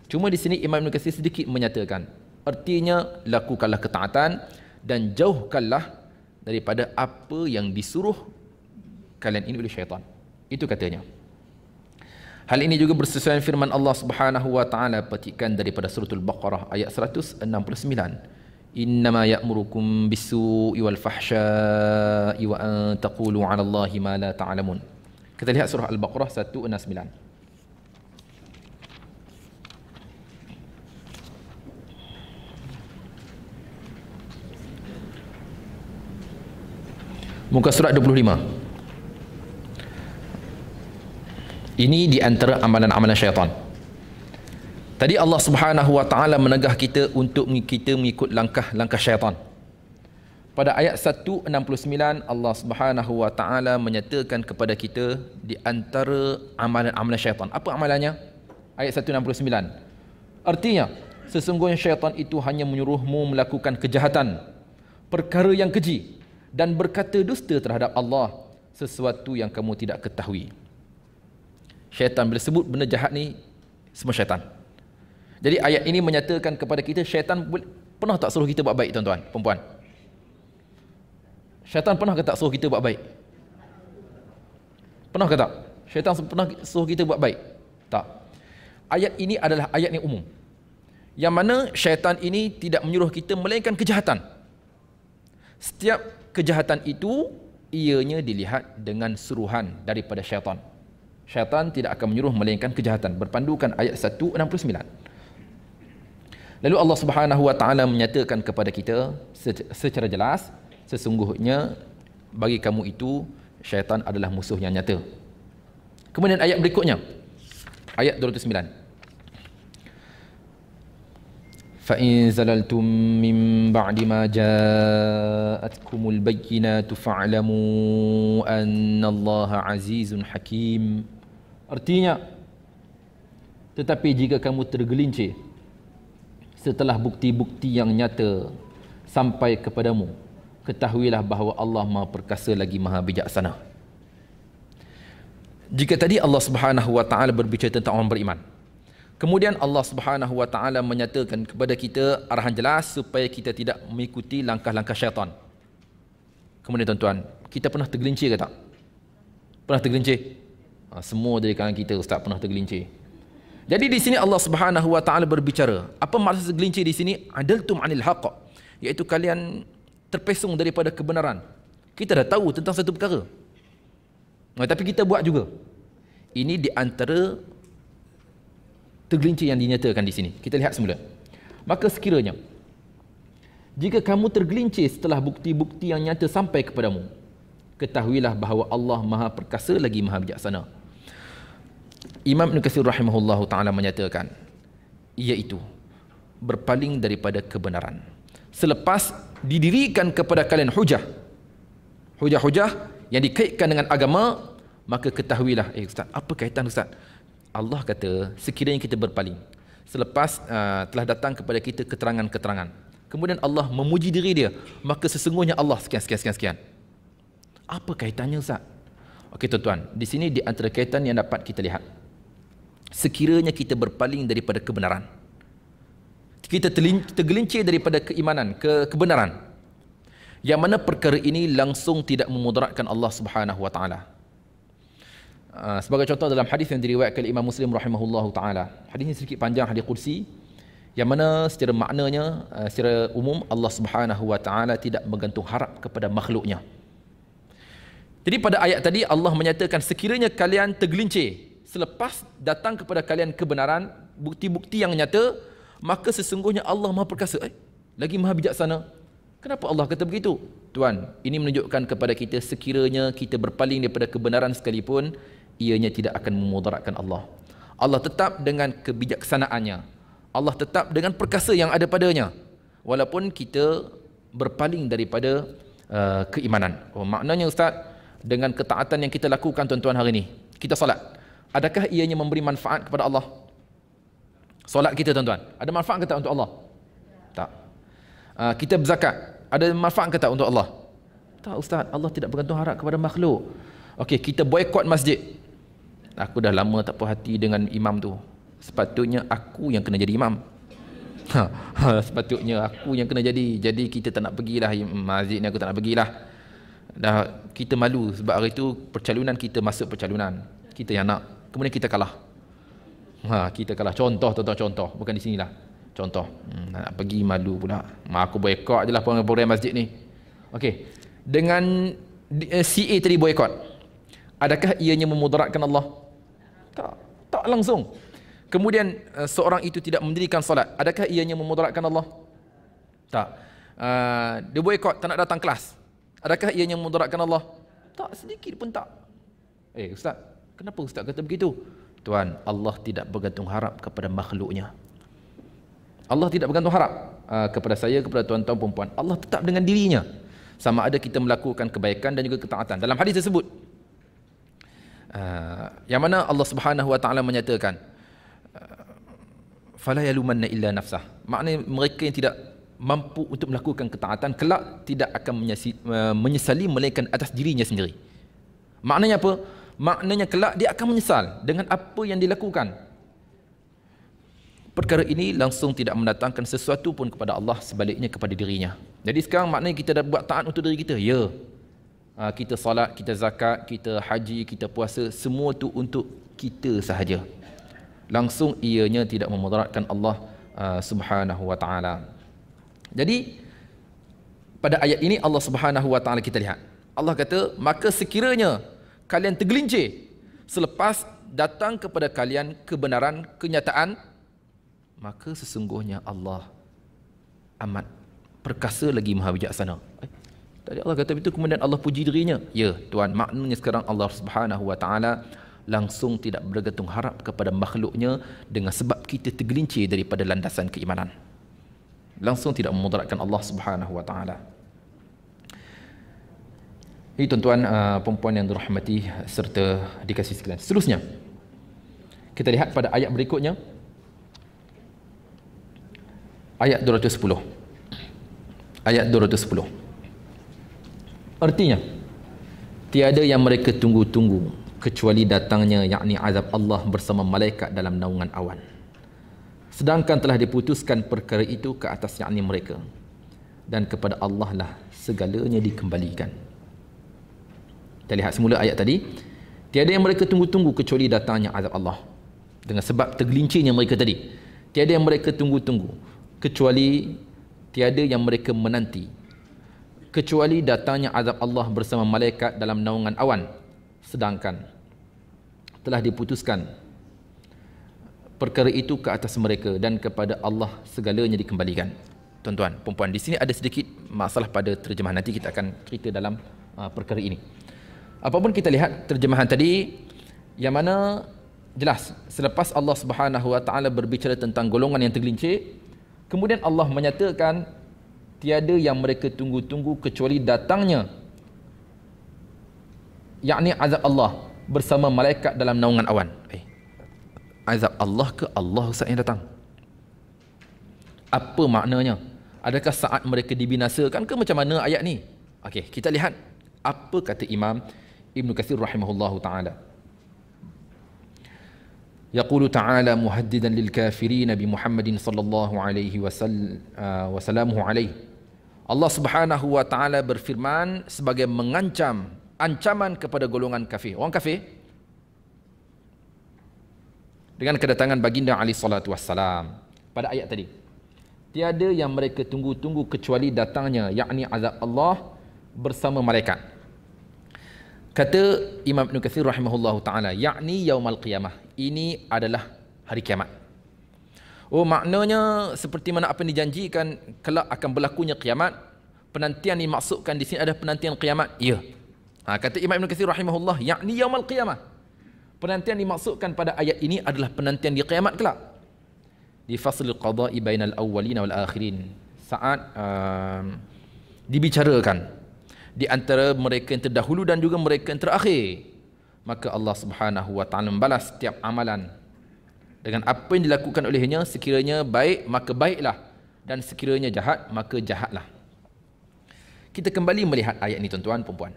Cuma di sini Imam Ibn Katsir sedikit menyatakan, artinya lakukanlah ketaatan dan jauhkanlah daripada apa yang disuruh kalian ini oleh syaitan. Itu katanya. Hal ini juga bersesuaian firman Allah Subhanahu wa taala, petikan daripada suratul Baqarah ayat 169. Innama ya'murukum bis-su'i wal fahsya'i wa an taqulu 'ala Allahi ma la ta'lamun. Kita lihat surah Al-Baqarah 169. Muka surat 25. Ini di antara amalan-amalan syaitan. Tadi Allah Subhanahu wa taala menegah kita untuk kita mengikut langkah-langkah syaitan. Pada ayat 169 Allah Subhanahu wa taala menyatakan kepada kita di antara amalan-amalan syaitan. Apa amalannya? Ayat 169. Artinya, sesungguhnya syaitan itu hanya menyuruhmu melakukan kejahatan, perkara yang keji, dan berkata dusta terhadap Allah, sesuatu yang kamu tidak ketahui. Syaitan bila sebut benda jahat ni, semua syaitan. Jadi ayat ini menyatakan kepada kita, syaitan pernah tak suruh kita buat baik tuan-tuan, perempuan? Syaitan pernah ke tak suruh kita buat baik? Pernah ke tak? Syaitan pernah suruh kita buat baik? Tak. ayat ini adalah ayat yang umum, yang mana syaitan ini tidak menyuruh kita melainkan kejahatan. Setiap kejahatan itu ianya dilihat dengan suruhan daripada syaitan. Syaitan tidak akan menyuruh melainkan kejahatan, berpandukan ayat 169. Lalu Allah Subhanahu wa taala menyatakan kepada kita secara jelas, sesungguhnya bagi kamu itu syaitan adalah musuh yang nyata. Kemudian ayat berikutnya, ayat 209. فَإِنْ زَلَلْتُمْ مِنْ بَعْدِ مَا جَاءَتْكُمُ الْبَيِّنَاتُ فَاعْلَمُوا أَنَّ اللَّهَ عَزِيزٌ حَكِيمٌ. Artinya, tetapi jika kamu tergelincir setelah bukti-bukti yang nyata sampai kepadamu, ketahuilah bahawa Allah Maha Perkasa lagi Maha Bijaksana. Jika tadi Allah Subhanahu wa taala berbicara tentang orang beriman, kemudian Allah Subhanahu wa taala menyatakan kepada kita arahan jelas supaya kita tidak mengikuti langkah-langkah syaitan. Kemudian tuan-tuan, kita pernah tergelincir ke tak? Pernah tergelincir? Semua dari kalangan kita ustaz pernah tergelincir. Jadi di sini Allah Subhanahu wa taala berbicara, apa maksud tergelincir di sini? Adaltum anil haqq, iaitu kalian terpesong daripada kebenaran. Kita dah tahu tentang satu perkara, tapi kita buat juga. Ini di antara tergelincir yang dinyatakan di sini. Kita lihat semula. Maka sekiranya jika kamu tergelincir setelah bukti-bukti yang nyata sampai kepadamu, ketahuilah bahawa Allah Maha Perkasa lagi Maha Bijaksana. Imam Ibn Katsir rahimahullahu ta'ala menyatakan, iaitu berpaling daripada kebenaran selepas didirikan kepada kalian hujah-hujah yang dikaitkan dengan agama, maka ketahuilah, ustaz, apa kaitan ustaz? Allah kata, sekiranya kita berpaling selepas telah datang kepada kita keterangan-keterangan, kemudian Allah memuji diri dia, maka sesungguhnya Allah sekian. Apa kaitannya ustaz? Okey tuan-tuan, di sini di antara kaitan yang dapat kita lihat, sekiranya kita berpaling daripada kebenaran, kita tergelincir daripada keimanan ke kebenaran, yang mana perkara ini langsung tidak memudaratkan Allah Subhanahu wa taala. Sebagai contoh dalam hadis yang diriwayatkan oleh Imam Muslim rahimahullahu taala, hadis ini sedikit panjang, hadis qudsi, yang mana secara maknanya secara umum Allah Subhanahu wa taala tidak bergantung harap kepada makhluknya. Jadi pada ayat tadi Allah menyatakan sekiranya kalian tergelincir selepas datang kepada kalian kebenaran, bukti-bukti yang nyata, maka sesungguhnya Allah Maha Perkasa lagi Maha Bijaksana. Kenapa Allah kata begitu? Tuan, ini menunjukkan kepada kita sekiranya kita berpaling daripada kebenaran sekalipun, ianya tidak akan memudaratkan Allah. Allah tetap dengan kebijaksanaannya, Allah tetap dengan perkasa yang ada padanya, walaupun kita berpaling daripada keimanan. Maknanya ustaz, dengan ketaatan yang kita lakukan tuan-tuan hari ini, kita solat, adakah ianya memberi manfaat kepada Allah? Solat kita tuan-tuan, ada manfaat ke tak untuk Allah? Tak. Kita berzakat, ada manfaat ke tak untuk Allah? Tak ustaz, Allah tidak bergantung harap kepada makhluk. Okey, kita boykot masjid. Aku dah lama tak puas hati dengan imam tu. Sepatutnya aku yang kena jadi imam. Sepatutnya aku yang kena jadi. Jadi kita tak nak pergilah masjid ni, aku tak nak pergilah. Dah kita malu sebab hari tu percalunan, kita masuk percalunan, kita yang nak, kemudian kita kalah. Kita kalah. Contoh, bukan di sinilah. Contoh, nak pergi malu pula. Aku boykot je lah program masjid ni. Okey, dengan CA tadi boykot, adakah ianya memudaratkan Allah? Tak langsung. Kemudian seorang itu tidak mendirikan solat, adakah ianya memudaratkan Allah? Tak. Dia boykot, tak nak datang kelas, adakah ianya memudaratkan Allah? Tak, sedikit pun tak. Ustaz, kenapa ustaz kata begitu? Tuan, Allah tidak bergantung harap kepada makhluknya. Allah tidak bergantung harap kepada saya, kepada tuan-tuan perempuan. Allah tetap dengan dirinya, sama ada kita melakukan kebaikan dan juga ketaatan. Dalam hadis tersebut, yang mana Allah Subhanahu wa taala menyatakan, fala yalumanna illa nafsah. Maknanya mereka yang tidak mampu untuk melakukan ketaatan kelak tidak akan menyesali melainkan atas dirinya sendiri. Maknanya apa? Maknanya kelak dia akan menyesal dengan apa yang dilakukan. Perkara ini langsung tidak mendatangkan sesuatu pun kepada Allah, sebaliknya kepada dirinya. Jadi sekarang maknanya kita dah buat taat untuk diri kita. Ya, kita salat, kita zakat, kita haji, kita puasa, semua tu untuk kita sahaja. langsung ianya tidak memudaratkan Allah Subhanahu wa taala. Jadi pada ayat ini Allah Subhanahu wa taala kita lihat, Allah kata, maka sekiranya kalian tergelincir selepas datang kepada kalian kebenaran, kenyataan, maka sesungguhnya Allah amat perkasa lagi maha bijaksana. Tadi Allah kata itu, kemudian Allah puji dirinya. Ya Tuhan, maknanya sekarang Allah Subhanahu wa taala langsung tidak bergantung harap kepada makhluknya dengan sebab kita tergelincir daripada landasan keimanan. Langsung tidak memudaratkan Allah Subhanahu wa taala. Ini tuan-tuan, perempuan yang dirahmati serta dikasihi sekalian. Seterusnya, kita lihat pada ayat berikutnya. Ayat 210. Ayat 210. Artinya, tiada yang mereka tunggu-tunggu kecuali datangnya, yakni azab Allah bersama malaikat dalam naungan awan. Sedangkan telah diputuskan perkara itu ke atas, yakni mereka, dan kepada Allah lah segalanya dikembalikan. Kita lihat semula ayat tadi. Tiada yang mereka tunggu-tunggu kecuali datangnya azab Allah. Dengan sebab tergelincirnya mereka tadi. Tiada yang mereka tunggu-tunggu kecuali, tiada yang mereka menanti kecuali datangnya azab Allah bersama malaikat dalam naungan awan. Sedangkan telah diputuskan perkara itu ke atas mereka, dan kepada Allah segalanya dikembalikan. Tuan-tuan, perempuan, di sini ada sedikit masalah pada terjemahan. Nanti kita akan cerita dalam perkara ini. Apapun kita lihat terjemahan tadi, yang mana jelas selepas Allah Subhanahu wa taala berbicara tentang golongan yang tergelincir, kemudian Allah menyatakan tiada yang mereka tunggu-tunggu kecuali datangnya, yakni azab Allah bersama malaikat dalam naungan awan. Azab Allah ke Allah Ustaz yang datang? Apa maknanya? Adakah saat mereka dibinasakan ke macam mana ayat ni? Okey, kita lihat apa kata Imam Ibn Katsir rahimahullahu taala. Yaqulu ta'ala muhaddidan lil kafirin bi Muhammadin sallallahu alaihi wasallamuhu alaihi. Allah Subhanahu wa taala berfirman sebagai mengancam, ancaman kepada golongan kafir, orang kafir, dengan kedatangan baginda alaihi salatu wassalam. Pada ayat tadi, tiada yang mereka tunggu-tunggu kecuali datangnya, yakni azab Allah bersama malaikat. Kata Imam Ibn Katsir rahimahullahu taala, yakni yaumal qiyamah, ini adalah hari kiamat. Oh, maknanya seperti mana apa yang dijanjikan kelak akan berlakunya kiamat. Penantian dimaksudkan di sini adalah penantian kiamat. Ya. Kata Imam Ibn Katsir rahimahullah, yakni yaumal qiyamah. Penantian dimaksudkan pada ayat ini adalah penantian di kiamat kelak. Di faslul qada'i bainal awwalin wal akhirin. Saat dibicarakan di antara mereka yang terdahulu dan juga mereka yang terakhir, maka Allah Subhanahu wa taala membalas setiap amalan dengan apa yang dilakukan olehnya. Sekiranya baik, maka baiklah, dan sekiranya jahat, maka jahatlah. Kita kembali melihat ayat ini, tuan-tuan, perempuan.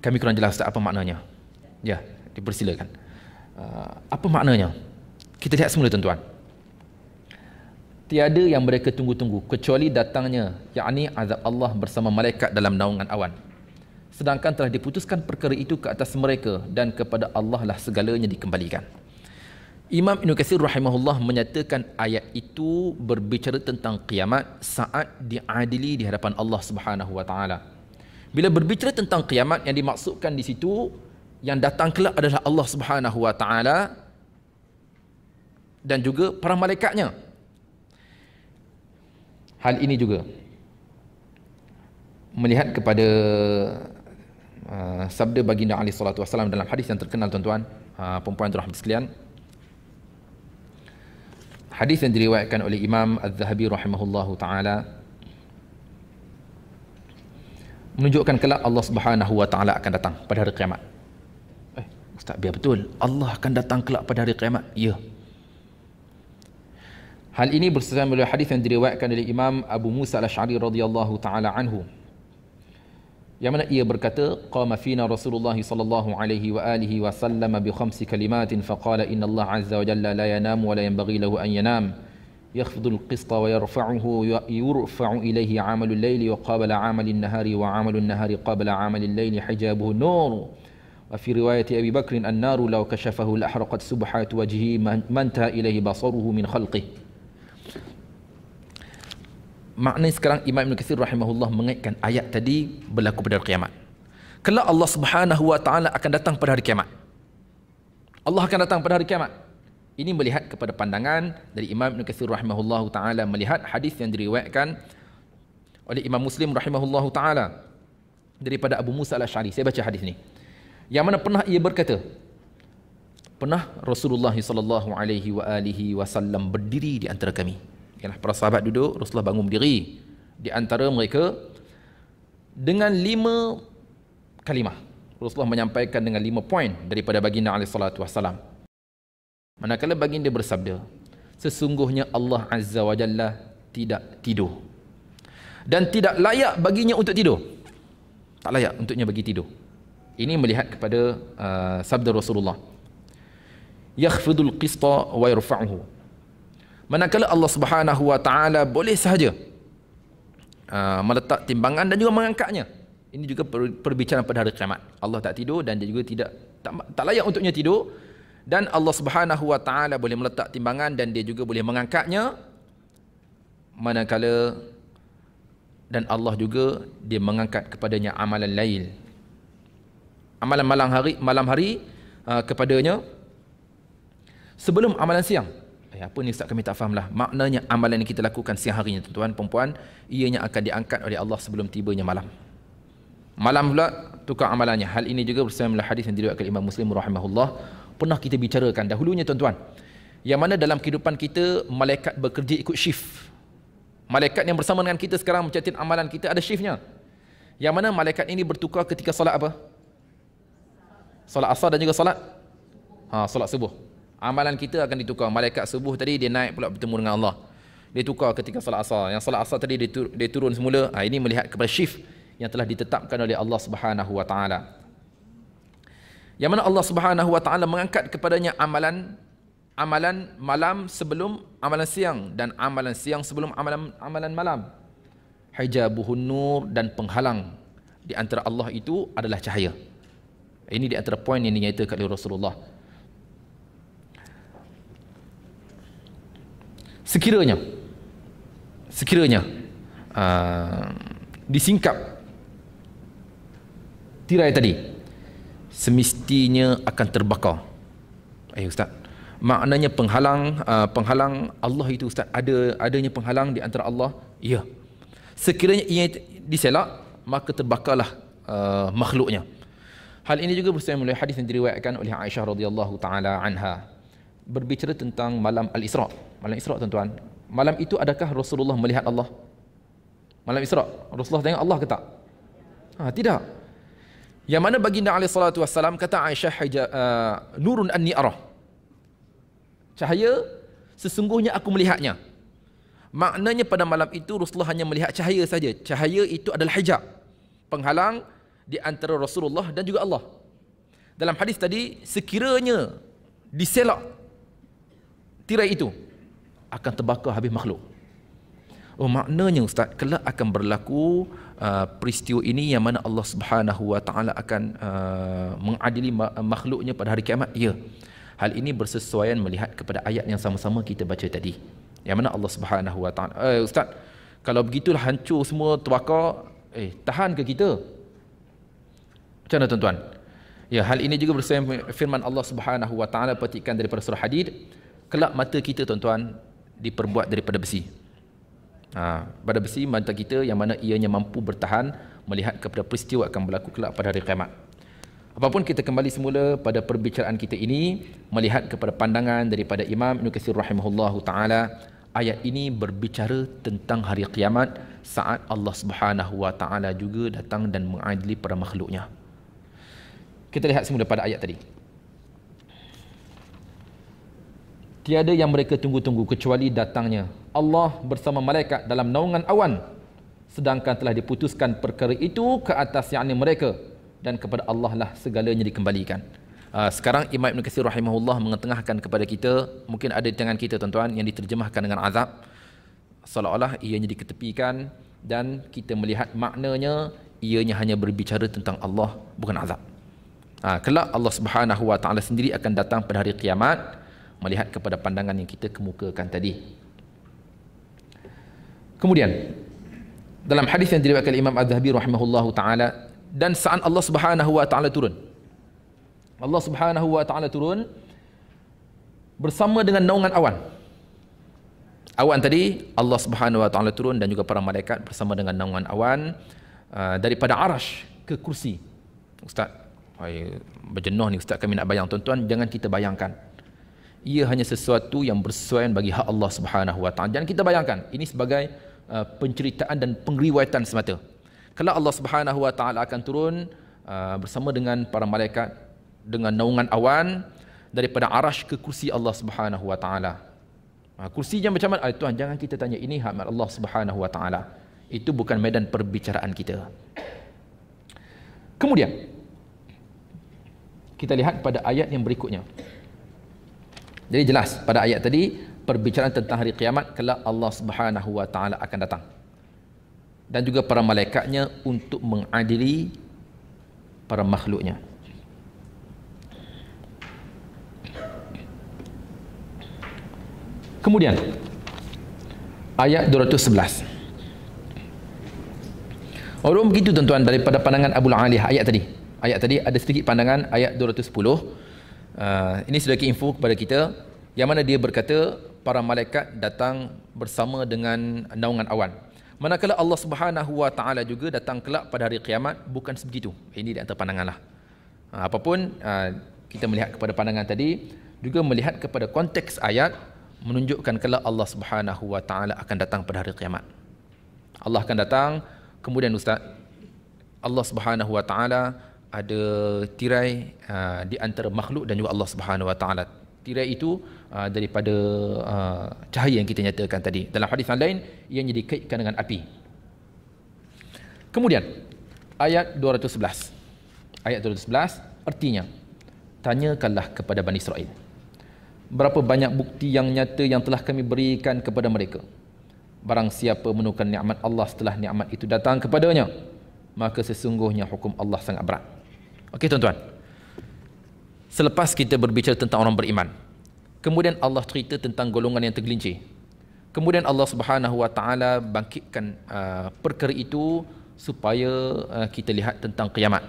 Kami kurang jelas Ustaz, apa maknanya? Ya, dipersilakan. Apa maknanya? Kita lihat semula, tuan-tuan. Tiada yang mereka tunggu-tunggu kecuali datangnya, yakni azab Allah bersama malaikat dalam naungan awan. Sedangkan telah diputuskan perkara itu ke atas mereka, dan kepada Allah lah segalanya dikembalikan. Imam Ibn Katsir rahimahullah menyatakan ayat itu berbicara tentang kiamat saat diadili di hadapan Allah Subhanahu wa taala. Bila berbicara tentang kiamat, yang dimaksudkan di situ yang datang kelak adalah Allah Subhanahu wa taala dan juga para malaikatnya. Hal ini juga melihat kepada sabda baginda alaihi salatu wasallam dalam hadis yang terkenal, tuan-tuan, perempuan dirahmati sekalian. Hadis yang diriwayatkan oleh Imam Az-Zahabi rahimahullahu taala menunjukkan kelak Allah Subhanahu wa taala akan datang pada hari kiamat. Ustaz, biar betul Allah akan datang kelak pada hari kiamat? Ya. Hal ini bersama dengan hadis yang diriwayatkan oleh Imam Abu Musa Al-Asy'ari radhiyallahu taala anhu, yang mana ia berkata, qama fina Rasulullah sallallahu alaihi wa alihi wasallam bi khamsi kalimatin faqala inna Allah azza wa jalla la yanamu wa la yanbaghi lahu an yanam yakhfidul qista wa yarfa'uhu yurfa'u ilayhi 'amalul layli wa qabla 'amalin nahari wa 'amalun nahari qabla 'amalil layli hijabuhu nur Wa fi riwayati Abi Bakr an-naru law kashafahu la haraqat subhatu wajhi man ta ilaihi basaruhu min khalqih. Makna sekarang Imam Ibn Katsir rahimahullah mengaitkan ayat tadi berlaku pada hari kiamat. Kelak Allah Subhanahu wa taala akan datang pada hari kiamat. Allah akan datang pada hari kiamat. Ini melihat kepada pandangan dari Imam Ibn Katsir rahimahullahu taala, melihat hadis yang diriwayatkan oleh Imam Muslim rahimahullahu taala daripada Abu Musa al-Asy'ari. Saya baca hadis ni. Yang mana pernah ia berkata, pernah Rasulullah sallallahu alaihi wa alihi wasallam berdiri di antara kami. Ialah para sahabat duduk, Rasulullah bangun berdiri di antara mereka dengan 5 kalimah. Rasulullah menyampaikan dengan 5 poin daripada baginda alaihi salatu wasallam. Manakala baginda bersabda, sesungguhnya Allah Azza wa Jalla tidak tidur dan tidak layak baginya untuk tidur. Tak layak untuknya bagi tidur. Ini melihat kepada sabda Rasulullah. Yakhfidul qista wa yarfa'uhu. Manakala Allah Subhanahu wa taala boleh sahaja meletak timbangan dan juga mengangkatnya. Ini juga perbicaraan pada hari kiamat. Allah tak tidur dan dia juga tak layak untuknya tidur. Dan Allah Subhanahu wa taala boleh meletak timbangan dan dia juga boleh mengangkatnya. Manakala dan Allah juga dia mengangkat kepadanya amalan lail, amalan malam hari kepadanya sebelum amalan siang. Apa ni Ustaz, kami tak fahamlah. Maknanya amalan yang kita lakukan siang harinya tuan-tuan perempuan, ianya akan diangkat oleh Allah sebelum tibanya malam. Malam pula tukar amalannya. Hal ini juga bersama hadis yang diriwayatkan Imam Muslim rahimahullah. Pernah kita bicarakan dahulunya tuan-tuan, yang mana dalam kehidupan kita malaikat bekerja ikut shift. Malaikat yang bersama dengan kita sekarang mencatat amalan kita ada shiftnya. Yang mana malaikat ini bertukar ketika solat apa? Solat asar dan juga solat solat subuh. Amalan kita akan ditukar. Malaikat subuh tadi dia naik pula bertemu dengan Allah. Dia tukar ketika solat asar. Yang solat asar tadi dia turun semula. Ini melihat kepada shift yang telah ditetapkan oleh Allah Subhanahu wa taala. Yang mana Allah Subhanahu wa taala mengangkat kepadanya amalan malam sebelum amalan siang dan amalan siang sebelum amalan malam. Hijabuhun nur, dan penghalang di antara Allah itu adalah cahaya. Ini di antara poin yang dinyatakan oleh Rasulullah. Sekiranya disingkap tirai tadi, semestinya akan terbakar. Ustaz, maknanya penghalang Allah itu Ustaz, adanya penghalang di antara Allah? Ya. Sekiranya ia diselak, maka terbakarlah makhluknya. Hal ini juga bersama oleh hadis yang diriwayatkan oleh Aisyah radhiyallahu taala anha, berbicara tentang malam Al-Isra. Malam Isra tuan-tuan, malam itu adakah Rasulullah melihat Allah? Malam Isra Rasulullah tengok Allah ke tak? Tidak. Yang mana baginda alaihi salatu wassalam kata Aisyah, nurun anni arah, cahaya sesungguhnya aku melihatnya. Maknanya pada malam itu Rasulullah hanya melihat cahaya saja. Cahaya itu adalah hijab, penghalang di antara Rasulullah dan juga Allah. Dalam hadis tadi, sekiranya diselak tirai itu, akan terbakar habis makhluk. Maknanya Ustaz, kelak akan berlaku peristiwa ini yang mana Allah Subhanahu wa taala akan mengadili makhluknya pada hari kiamat. Ya. Hal ini bersesuaian melihat kepada ayat yang sama-sama kita baca tadi. Yang mana Allah Subhanahu wa taala, Ustaz, kalau begitulah hancur semua, terbakar, tahan ke kita? Macam mana tuan-tuan? Ya, hal ini juga bersama firman Allah Subhanahu wa taala petikan daripada surah Hadid, kelak mata kita tuan-tuan diperbuat daripada besi. Pada besi mata kita yang mana ianya mampu bertahan melihat kepada peristiwa akan berlaku kelak pada hari kiamat. Apapun, kita kembali semula pada perbicaraan kita ini melihat kepada pandangan daripada Imam Ibn Katsir rahimahullahu taala. Ayat ini berbicara tentang hari kiamat, saat Allah Subhanahu wa taala juga datang dan mengadili para makhluknya. Kita lihat semula pada ayat tadi. Tiada yang mereka tunggu-tunggu kecuali datangnya Allah bersama malaikat dalam naungan awan, sedangkan telah diputuskan perkara itu ke atas yakni mereka, dan kepada Allah lah segalanya dikembalikan. Sekarang Imam Ibn Katsir rahimahullah mengetengahkan kepada kita, mungkin ada di tangan kita tuan-tuan, yang diterjemahkan dengan azab, seolah-olah ianya diketepikan dan kita melihat maknanya ianya hanya berbicara tentang Allah, bukan azab. Kelak Allah Subhanahu Wa Taala sendiri akan datang pada hari kiamat melihat kepada pandangan yang kita kemukakan tadi. Kemudian dalam hadis yang diriwayatkan Imam Az-Zahabi rahimahullahu taala, dan saat Allah Subhanahu Wa Taala turun, Allah Subhanahu Wa Taala turun bersama dengan naungan awan. Awan tadi Allah Subhanahu Wa Taala turun dan juga para malaikat bersama dengan naungan awan daripada arash ke kursi. Ustaz, berjenuh ni Ustaz, kami nak bayang. Tuan-tuan, jangan kita bayangkan. Ia hanya sesuatu yang bersesuaian bagi hak Allah Subhanahu Wa Taala. Jangan kita bayangkan ini sebagai penceritaan dan pengriwayatan semata. Kalau Allah Subhanahu Wa Taala akan turun bersama dengan para malaikat dengan naungan awan daripada arash ke kursi Allah Subhanahu Wa Taala. Kursinya macam mana? Tuan, jangan kita tanya, ini hak Allah Subhanahu Wa Taala. Itu bukan medan perbicaraan kita. Kemudian kita lihat pada ayat yang berikutnya. Jadi jelas pada ayat tadi perbicaraan tentang hari kiamat, kelak Allah Subhanahu Wa Taala akan datang dan juga para malaikatnya untuk mengadili para makhluknya. Kemudian ayat 211. Orang begitu tuan-tuan, daripada pandangan Abu Aliyah ayat tadi ada sedikit pandangan ayat 210. Ini sedikit info kepada kita, yang mana dia berkata para malaikat datang bersama dengan naungan awan. Manakala Allah Subhanahu Wa Taala juga datang kelak pada hari kiamat, bukan sebegitu. Ini di antara pandangan lah. Apapun kita melihat kepada pandangan tadi, juga melihat kepada konteks ayat menunjukkan kelak Allah Subhanahu Wa Taala akan datang pada hari kiamat. Allah akan datang. Kemudian Ustaz, Allah Subhanahu Wa Taala ada tirai di antara makhluk dan juga Allah Subhanahu Wa Taala. Tirai itu daripada cahaya yang kita nyatakan tadi. Dalam hadis yang lain, ianya dikaitkan dengan api. Kemudian ayat 211. Ayat 211 artinya, tanyakanlah kepada Bani Israel, berapa banyak bukti yang nyata yang telah kami berikan kepada mereka. Barang siapa menukar nikmat Allah setelah nikmat itu datang kepadanya, maka sesungguhnya hukum Allah sangat berat. Okey tuan-tuan, selepas kita berbicara tentang orang beriman, kemudian Allah cerita tentang golongan yang tergelincir. Kemudian Allah Subhanahu Wa Taala bangkitkan perkara itu supaya kita lihat tentang kiamat.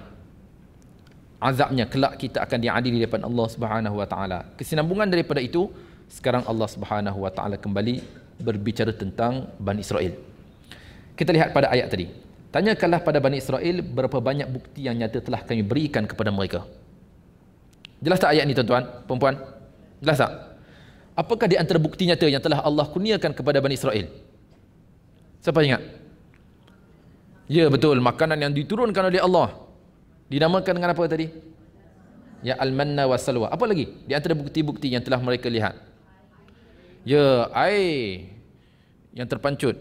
Azabnya kelak kita akan diadili daripada Allah Subhanahu Wa Taala. Kesinambungan daripada itu, sekarang Allah Subhanahu Wa Taala kembali berbicara tentang Bani Israel. Kita lihat pada ayat tadi. Tanyakanlah pada Bani Israel berapa banyak bukti yang nyata telah kami berikan kepada mereka. Jelas tak ayat ni tuan-tuan, perempuan? Jelas tak? Apakah di antara bukti nyata yang telah Allah kurniakan kepada Bani Israel? Siapa ingat? Ya betul, makanan yang diturunkan oleh Allah dinamakan dengan apa tadi? Ya al-manna wa salwa. Apa lagi di antara bukti-bukti yang telah mereka lihat? Ya air yang terpancut.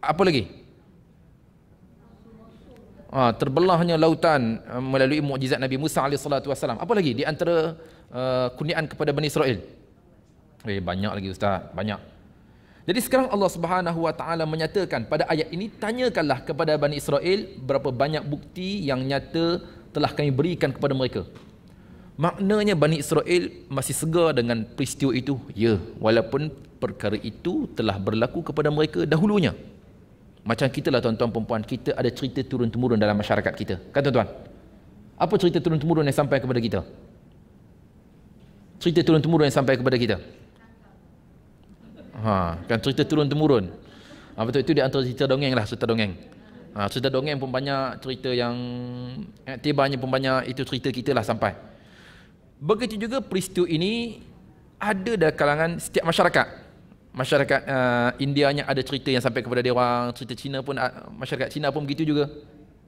Apa lagi? Terbelahnya lautan melalui mukjizat Nabi Musa alaihi salatu wasallam. Apa lagi di antara kurniaan kepada Bani Israel? Banyak lagi Ustaz, banyak. Jadi sekarang Allah Subhanahu Wa Taala menyatakan pada ayat ini, tanyakanlah kepada Bani Israel berapa banyak bukti yang nyata telah kami berikan kepada mereka. Maknanya Bani Israel masih segar dengan peristiwa itu. Ya, walaupun perkara itu telah berlaku kepada mereka dahulunya. Macam kita lah tuan-tuan perempuan, kita ada cerita turun-temurun dalam masyarakat kita. Kan tuan-tuan? Apa cerita turun-temurun yang sampai kepada kita? Cerita turun-temurun yang sampai kepada kita? Kan cerita turun-temurun. Betul, itu di antara cerita dongeng lah, cerita dongeng. Cerita dongeng pun banyak, cerita yang tiba-tiba pun banyak, itu cerita kita lah sampai. Begitu juga peristiwa ini ada dalam kalangan setiap masyarakat. Masyarakat Indianya ada cerita yang sampai kepada dia orang, cerita Cina pun, masyarakat Cina pun begitu juga.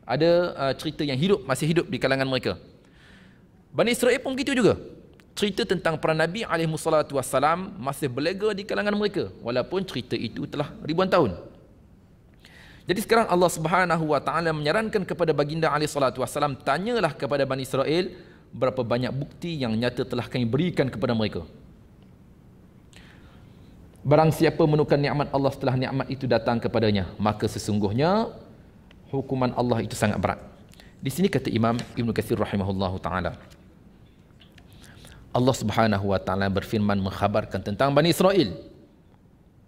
Ada cerita yang masih hidup di kalangan mereka. Bani Israel pun begitu juga. Cerita tentang para Nabi alaihissalatu wassalam masih berlega di kalangan mereka, walaupun cerita itu telah ribuan tahun. Jadi sekarang Allah Subhanahu Wa Taala menyarankan kepada baginda alaihissalatu wassalam, tanyalah kepada Bani Israel berapa banyak bukti yang nyata telah kami berikan kepada mereka. Barang siapa menukar nikmat Allah setelah nikmat itu datang kepadanya, maka sesungguhnya hukuman Allah itu sangat berat. Di sini kata Imam Ibn Katsir rahimahullahu taala, Allah Subhanahu wa taala berfirman mengkhabarkan tentang Bani Israel.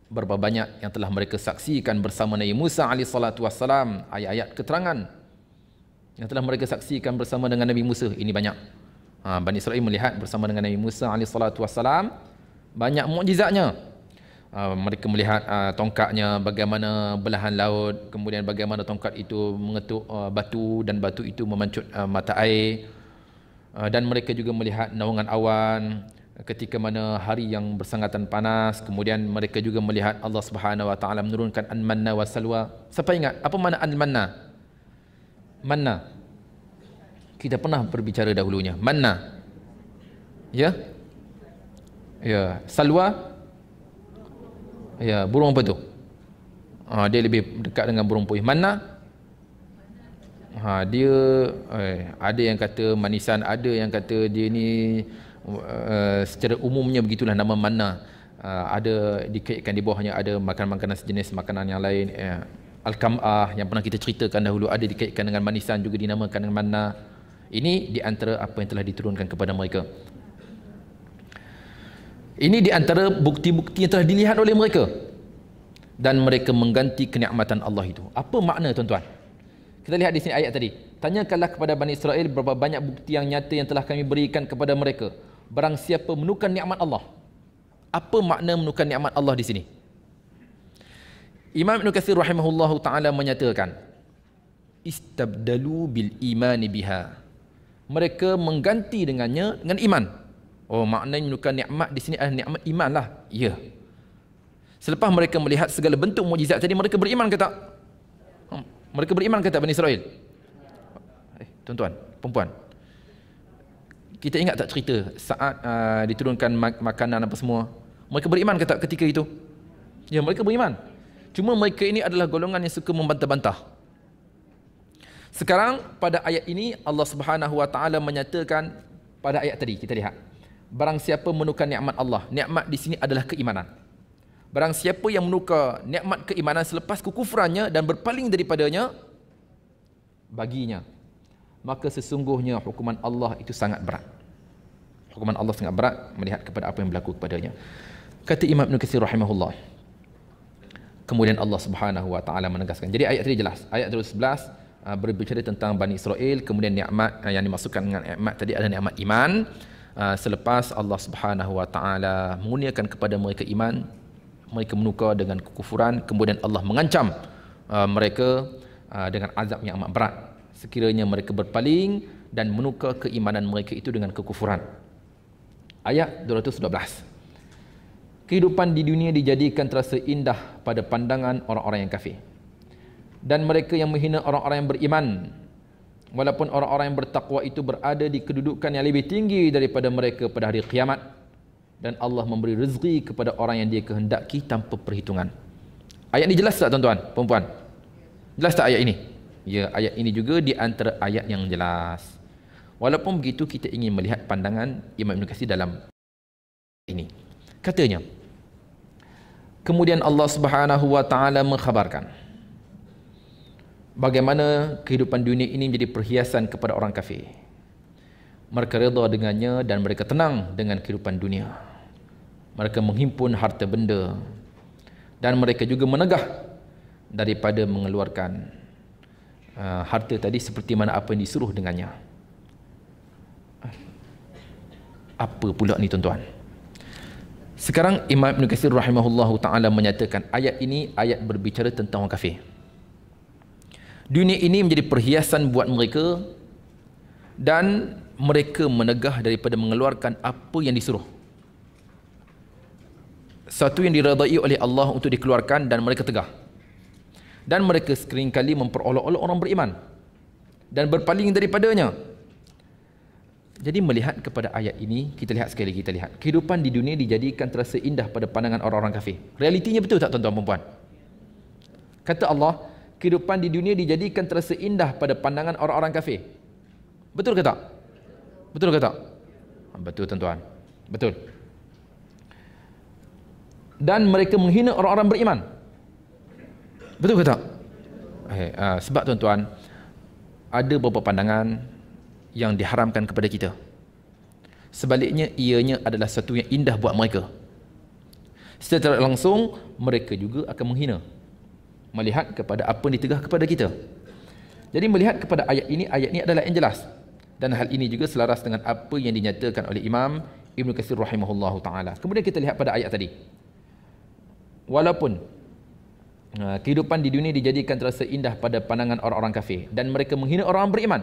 Berapa banyak yang telah mereka saksikan bersama Nabi Musa alaihi salatu wassalam, ayat-ayat keterangan yang telah mereka saksikan bersama dengan Nabi Musa, ini banyak. Bani Israel melihat bersama dengan Nabi Musa alaihi salatu wassalam banyak mukjizatnya. Mereka melihat tongkatnya bagaimana belahan laut, kemudian bagaimana tongkat itu mengetuk batu dan batu itu memancut mata air. Dan mereka juga melihat naungan awan ketika mana hari yang bersangatan panas. Kemudian mereka juga melihat Allah Subhanahu wa taala menurunkan al-manna wa salwa. Siapa ingat apa makna al-manna? Manna. Kita pernah berbicara dahulunya. Manna. Ya? Ya, salwa. Ya, burung apa tu? Dia lebih dekat dengan burung puyuh. Manna? Dia ada yang kata manisan, ada yang kata dia ni secara umumnya begitulah nama manna. Ada dikaitkan di bawahnya ada makanan-makanan sejenis makanan yang lain. Al-kam'ah yang pernah kita ceritakan dahulu ada dikaitkan dengan manisan, juga dinamakan dengan manna. Ini di antara apa yang telah diturunkan kepada mereka. Ini di antara bukti-bukti yang telah dilihat oleh mereka. Dan mereka mengganti kenikmatan Allah itu. Apa makna tuan-tuan? Kita lihat di sini ayat tadi. Tanyakanlah kepada Bani Israel berapa banyak bukti yang nyata yang telah kami berikan kepada mereka. Barang siapa menukar nikmat Allah. Apa makna menukar nikmat Allah di sini? Imam Ibn Katsir rahimahullahu ta'ala menyatakan, istabdalu bil imani biha. Mereka mengganti dengannya dengan iman. Oh, maknanya menukar nikmat di sini adalah nikmat iman lah. Ya. Selepas mereka melihat segala bentuk mukjizat tadi, mereka beriman ke tak? Mereka beriman ke tak Bani Israel? Tuan-tuan, perempuan, kita ingat tak cerita saat diturunkan makanan apa semua? Mereka beriman ke tak ketika itu? Ya, mereka beriman. Cuma mereka ini adalah golongan yang suka membantah-bantah. Sekarang pada ayat ini Allah Subhanahu wa taala menyatakan pada ayat tadi kita lihat, barang siapa menukar nikmat Allah, nikmat di sini adalah keimanan. Barang siapa yang menukar nikmat keimanan selepas kekufurannya dan berpaling daripadanya, baginya maka sesungguhnya hukuman Allah itu sangat berat. Hukuman Allah sangat berat melihat kepada apa yang berlaku kepadanya. Kata Imam Ibn Katsir rahimahullah. Kemudian Allah Subhanahu wa taala menegaskan. Jadi ayat tadi jelas. Ayat 11 berbicara tentang Bani Israel, kemudian nikmat yang dimaksudkan dengan nikmat tadi adalah nikmat iman. Selepas Allah Subhanahu wa taala mengurniakan kepada mereka iman, mereka menukar dengan kekufuran, kemudian Allah mengancam mereka dengan azab yang amat berat sekiranya mereka berpaling dan menukar keimanan mereka itu dengan kekufuran. Ayat 212. Kehidupan di dunia dijadikan terasa indah pada pandangan orang-orang yang kafir. Dan mereka yang menghina orang-orang yang beriman, walaupun orang-orang yang bertakwa itu berada di kedudukan yang lebih tinggi daripada mereka pada hari kiamat. Dan Allah memberi rezeki kepada orang yang dia kehendaki tanpa perhitungan. Ayat ini jelas tak tuan-tuan, perempuan? Jelas tak ayat ini? Ya, ayat ini juga di antara ayat yang jelas. Walaupun begitu, kita ingin melihat pandangan Imam Ibn Katsir dalam ini. Katanya, kemudian Allah Subhanahu wa taala mengkhabarkan bagaimana kehidupan dunia ini menjadi perhiasan kepada orang kafir. Mereka redha dengannya dan mereka tenang dengan kehidupan dunia. Mereka menghimpun harta benda dan mereka juga menegah daripada mengeluarkan harta tadi seperti mana apa yang disuruh dengannya. Apa pula ni tuan-tuan? Sekarang Imam Ibn Katsir rahimahullahu ta'ala menyatakan ayat ini ayat berbicara tentang orang kafir. Dunia ini menjadi perhiasan buat mereka dan mereka menegah daripada mengeluarkan apa yang disuruh. Satu yang diredai oleh Allah untuk dikeluarkan dan mereka tegah. Dan mereka seringkali memperolok-olok orang beriman dan berpaling daripadanya. Jadi melihat kepada ayat ini, kita lihat sekali lagi, kita lihat. Kehidupan di dunia dijadikan terasa indah pada pandangan orang-orang kafir. Realitinya betul tak tuan-tuan perempuan? Kata Allah, kehidupan di dunia dijadikan terasa indah pada pandangan orang-orang kafir. Betul ke tak? Betul ke tak? Betul tuan-tuan. Betul. Dan mereka menghina orang-orang beriman. Betul ke tak? Sebab tuan-tuan, ada beberapa pandangan yang diharamkan kepada kita. Sebaliknya, ianya adalah satu yang indah buat mereka. Secara langsung, mereka juga akan menghina melihat kepada apa yang ditegah kepada kita. Jadi melihat kepada ayat ini adalah yang jelas. Dan hal ini juga selaras dengan apa yang dinyatakan oleh Imam Ibn Katsir rahimahullahu ta'ala. Kemudian kita lihat pada ayat tadi. Walaupun kehidupan di dunia dijadikan terasa indah pada pandangan orang-orang kafir dan mereka menghina orang beriman,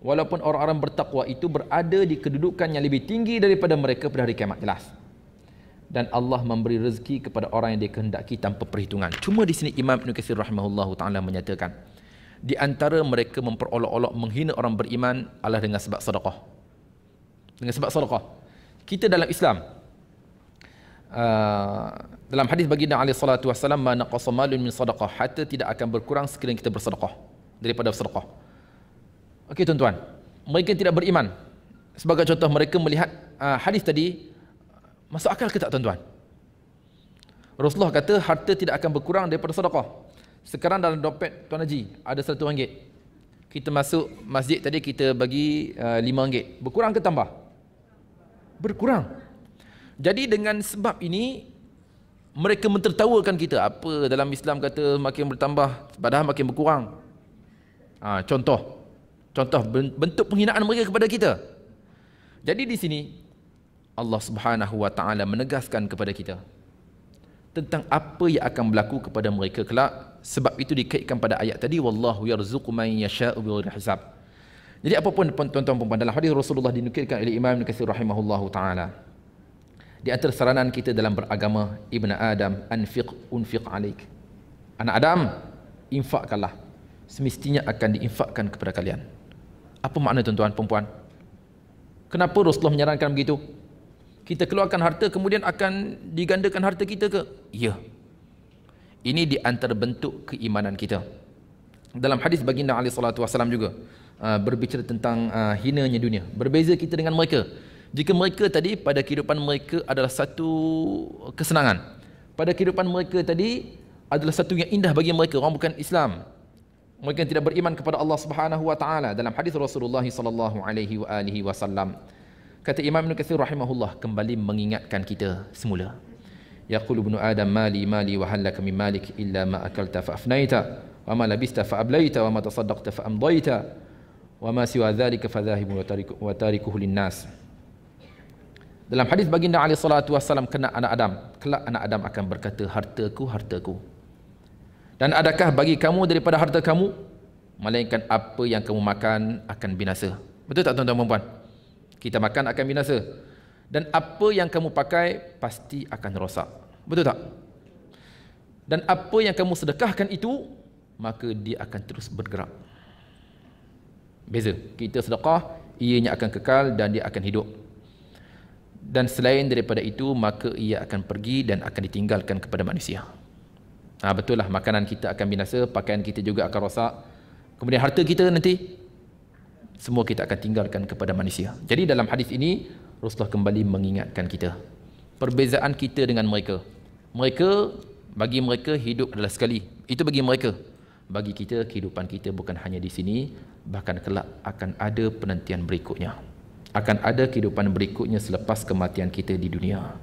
walaupun orang-orang bertakwa itu berada di kedudukan yang lebih tinggi daripada mereka pada hari kiamat, jelas. Dan Allah memberi rezeki kepada orang yang dia kehendaki tanpa perhitungan. Cuma di sini Imam Ibn Katsir rahimahullahu ta'ala menyatakan, di antara mereka memperolok-olok menghina orang beriman adalah dengan sebab sedekah. Dengan sebab sedekah. Kita dalam Islam, dalam hadis baginda alaihi salatu wasallam, ma naqasa malun min sadaqah, hatta tidak akan berkurang sekiranya kita bersedekah daripada sedekah. Okey tuan-tuan, mereka yang tidak beriman, sebagai contoh mereka melihat hadis tadi, masuk akal ke tak tuan-tuan? Rasulullah kata harta tidak akan berkurang daripada sedekah. Sekarang dalam dompet Tuan Haji ada RM100. Kita masuk masjid tadi kita bagi RM5. Berkurang ke tambah? Berkurang. Jadi dengan sebab ini mereka mentertawakan kita. Apa dalam Islam kata makin bertambah padahal makin berkurang. Contoh bentuk penghinaan mereka kepada kita. Jadi di sini Allah Subhanahu wa taala menegaskan kepada kita tentang apa yang akan berlaku kepada mereka kelak. Sebab itu dikaitkan pada ayat tadi, wallahu yarzuqu man yasha'u bighairi hisab. Jadi apapun tuan-tuan dan puan, dalam hadis Rasulullah dinukilkan oleh Imam Ibn Katsir rahimahullahu taala, di antara saranan kita dalam beragama, ibnu Adam, unfiq alaik. Anak Adam, infakkanlah, semestinya akan diinfakkan kepada kalian. Apa makna tuan-tuan dan puan? Kenapa Rasulullah menyarankan begitu? Kita keluarkan harta kemudian akan digandakan harta kita ke? Ya. Ini di antara bentuk keimanan kita. Dalam hadis baginda alaihi salatu wasallam juga berbicara tentang hinanya dunia. Berbeza kita dengan mereka. Jika mereka tadi pada kehidupan mereka adalah satu kesenangan. Pada kehidupan mereka tadi adalah satu yang indah bagi mereka, orang bukan Islam. Mereka yang tidak beriman kepada Allah Subhanahu wa taala. Dalam hadis Rasulullah sallallahu alaihi wasallam, kata Imam Ibn Katsir rahimahullah, kembali mengingatkan kita semula. Yaqulu ibnu Adam mali wa halaka min malik illa ma akalta fa afnaita wa ma labista fa ablaita wa ma tasaddaqta fa amdaita wa ma siwa dhalika fa dhahibun wa tarikuhu linnas. Dalam hadis baginda alaihi salatu wasallam, kelak anak Adam akan berkata, hartaku. Dan adakah bagi kamu daripada harta kamu melainkan apa yang kamu makan akan binasa. Betul tak tuan-tuan dan puan? Kita makan akan binasa. Dan apa yang kamu pakai pasti akan rosak. Betul tak? Dan apa yang kamu sedekahkan itu, maka dia akan terus bergerak. Beza. Kita sedekah, ianya akan kekal dan dia akan hidup. Dan selain daripada itu, maka ia akan pergi dan akan ditinggalkan kepada manusia. Betul lah, makanan kita akan binasa, pakaian kita juga akan rosak. Kemudian harta kita nanti, semua kita akan tinggalkan kepada manusia. Jadi dalam hadis ini, Rasulullah kembali mengingatkan kita perbezaan kita dengan mereka. Bagi mereka hidup adalah sekali. Itu bagi mereka. Bagi kita, kehidupan kita bukan hanya di sini, bahkan kelak akan ada penantian berikutnya. Akan ada kehidupan berikutnya selepas kematian kita di dunia.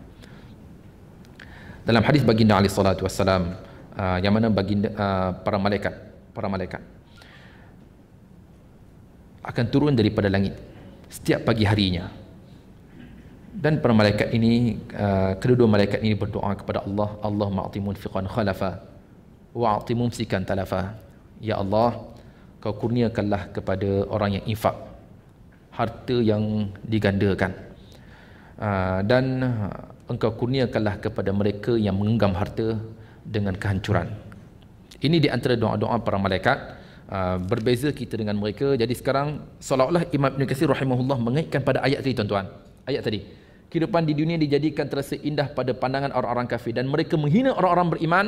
Dalam hadis baginda alaihi salatu wassalam, yang mana baginda para malaikat akan turun daripada langit setiap pagi harinya. Dan para malaikat ini, kedua-dua malaikat ini berdoa kepada Allah, Allahumma a'ti munfiqan khalafa wa a'ti mumsikan talafa. Ya Allah, kau kurniakanlah kepada orang yang infak harta yang digandakan, dan engkau kurniakanlah kepada mereka yang mengenggam harta dengan kehancuran. Ini di antara doa-doa para malaikat. Berbeza kita dengan mereka. Jadi sekarang seolah-olah Imam Ibn Katsir rahimahullah mengaitkan pada ayat tadi tuan-tuan. Ayat tadi, kehidupan di dunia dijadikan terasa indah pada pandangan orang-orang kafir dan mereka menghina orang-orang beriman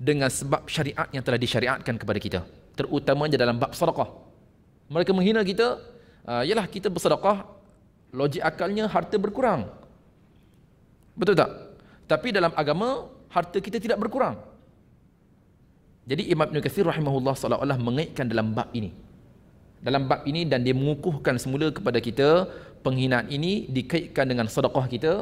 dengan sebab syariat yang telah disyariatkan kepada kita, terutamanya dalam bab sedekah. Mereka menghina kita, ialah kita bersedekah, logik akalnya harta berkurang. Betul tak? Tapi dalam agama harta kita tidak berkurang. Jadi Imam Ibn Katsir rahimahullah seolah-olah mengaitkan dalam bab ini. dalam bab ini, dan dia mengukuhkan semula kepada kita penghinaan ini dikaitkan dengan sedekah kita.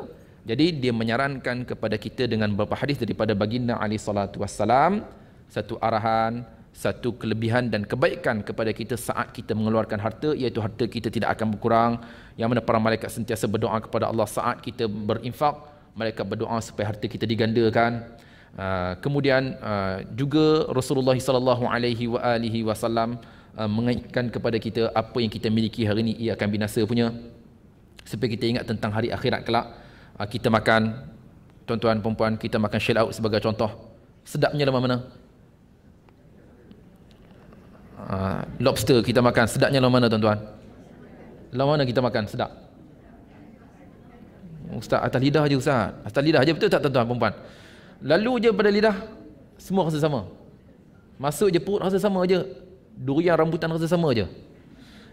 Jadi dia menyarankan kepada kita dengan beberapa hadis daripada baginda alaihi salatu wassalam, satu arahan, satu kelebihan dan kebaikan kepada kita saat kita mengeluarkan harta, iaitu harta kita tidak akan berkurang, yang mana para malaikat sentiasa berdoa kepada Allah saat kita berinfak, mereka berdoa supaya harta kita digandakan. Kemudian juga Rasulullah sallallahu alaihi wasallam mengingatkan kepada kita apa yang kita miliki hari ini ia akan binasa punya, supaya kita ingat tentang hari akhirat kelak. Kita makan, tuan-tuan perempuan, kita makan shell out sebagai contoh, sedapnya lama mana? Lobster kita makan, sedapnya lama mana tuan-tuan? Lama mana kita makan sedap? Ustaz, atas lidah je Ustaz, atas lidah je, betul tak tuan-tuan perempuan? Lalu je pada lidah, semua rasa sama. Masuk je perut rasa sama je. Durian rambutan rasa sama je.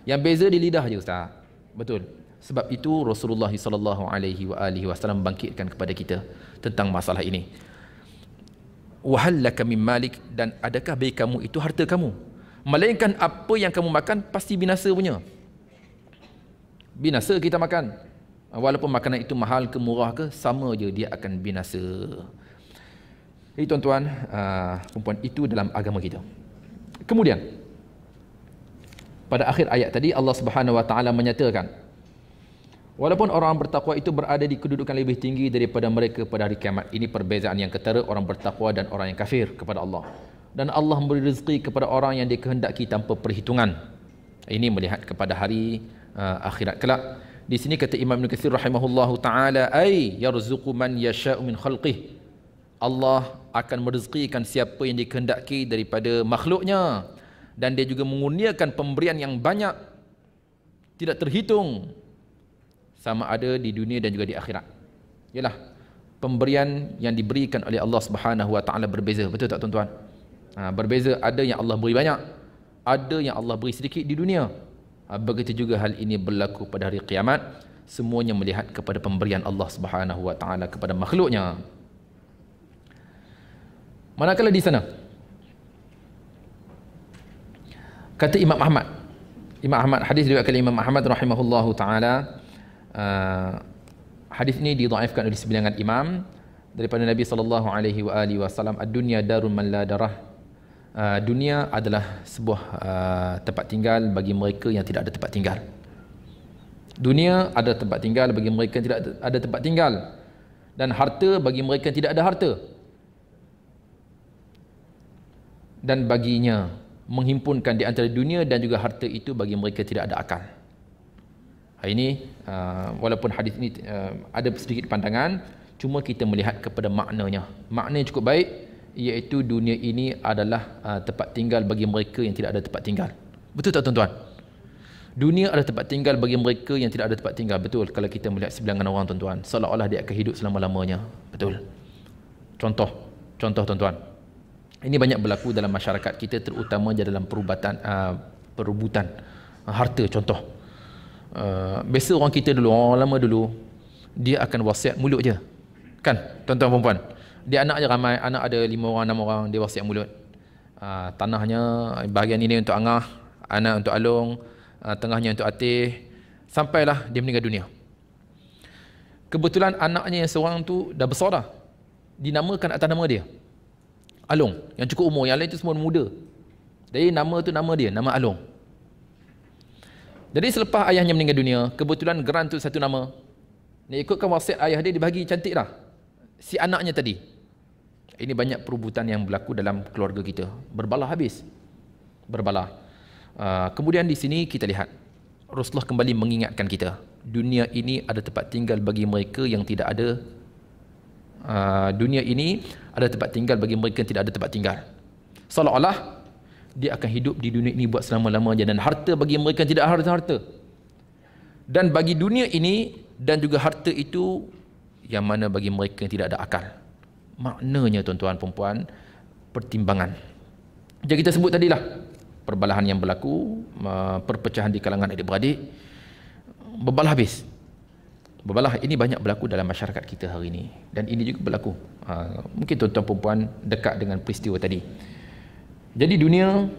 Yang beza di lidah je Ustaz. Betul. Sebab itu Rasulullah sallallahu alaihi wasallam bangkitkan kepada kita tentang masalah ini. Wa hal laka min malik, dan adakah bagi kamu itu harta kamu? Melainkan apa yang kamu makan pasti binasa punya. Binasa kita makan. Walaupun makanan itu mahal ke murah ke, sama je dia akan binasa. Jadi tuan-tuan, perempuan, itu dalam agama kita. Kemudian pada akhir ayat tadi Allah Subhanahu wa taala menyatakan, walaupun orang bertakwa itu berada di kedudukan lebih tinggi daripada mereka pada hari kiamat. Ini perbezaan yang ketara orang bertakwa dan orang yang kafir kepada Allah. Dan Allah memberi rezeki kepada orang yang dikehendaki tanpa perhitungan. Ini melihat kepada hari akhirat kelak. Di sini kata Imam Ibn Katsir rahimahullahu taala, ay yarzuqu man yasha'u min khalqih. Allah akan merezekikan siapa yang dikehendaki daripada makhluknya, dan dia juga mengurniakan pemberian yang banyak tidak terhitung, sama ada di dunia dan juga di akhirat. Yalah, pemberian yang diberikan oleh Allah Subhanahu wa taala berbeza, betul tak tuan-tuan? Berbeza, ada yang Allah beri banyak, ada yang Allah beri sedikit di dunia. Begitu juga hal ini berlaku pada hari kiamat. Semuanya melihat kepada pemberian Allah Subhanahu wa taala kepada makhluknya. Manakala di sana, kata Imam Ahmad, hadis diriwayatkan Imam Ahmad rahimahullahu taala, hadis ini didhaifkan oleh sebilangan imam daripada Nabi sallallahu alaihi wasallam, ad-dunya darun man la darah. Dunia adalah sebuah tempat tinggal bagi mereka yang tidak ada tempat tinggal. Dunia ada tempat tinggal bagi mereka yang tidak ada tempat tinggal, dan harta bagi mereka yang tidak ada harta. Dan baginya menghimpunkan di antara dunia dan juga harta itu bagi mereka tidak ada akal. Ini walaupun hadis ini ada sedikit pandangan, cuma kita melihat kepada maknanya. Maknanya cukup baik, iaitu dunia ini adalah tempat tinggal bagi mereka yang tidak ada tempat tinggal. Betul tak tuan-tuan? Dunia adalah tempat tinggal bagi mereka yang tidak ada tempat tinggal. Betul kalau kita melihat sebilangan orang tuan-tuan, seolah-olah dia akan hidup selama-lamanya. Betul. Contoh tuan-tuan, ini banyak berlaku dalam masyarakat kita, terutama dalam perebutan harta. Contoh, biasa orang kita dulu, orang lama dulu, dia akan wasiat mulut je, kan tuan-tuan perempuan? Dia anak je ramai, anak ada 5 orang 6 orang, dia wasiat mulut. Tanahnya bahagian ini untuk Angah, anak untuk Along, tengahnya untuk Atih, sampailah dia meninggal dunia. Kebetulan anaknya yang seorang tu dah besar dah, dinamakan atas nama dia Along, yang cukup umur, yang lain tu semua muda. Jadi nama tu nama dia, nama Along. Jadi selepas ayahnya meninggal dunia, kebetulan geran tu satu nama. Dia ikutkan wasiat ayah dia, dibagi cantik dah si anaknya tadi. Ini banyak perebutan yang berlaku dalam keluarga kita, berbalah habis, berbalah. Kemudian di sini kita lihat Rasulullah kembali mengingatkan kita, dunia ini ada tempat tinggal bagi mereka yang tidak ada. Dunia ini ada tempat tinggal bagi mereka yang tidak ada tempat tinggal. Seolah-olah dia akan hidup di dunia ini buat selama-lamanya, dan harta bagi mereka yang tidak ada harta. Dan bagi dunia ini dan juga harta itu, yang mana bagi mereka yang tidak ada akal. Maknanya tuan-tuan perempuan, pertimbangan. Jadi kita sebut tadilah perbalahan yang berlaku, perpecahan di kalangan adik-beradik, berbalah habis. Berbalah ini banyak berlaku dalam masyarakat kita hari ini, dan ini juga berlaku. Mungkin tuan-tuan perempuan dekat dengan peristiwa tadi. Jadi dunia,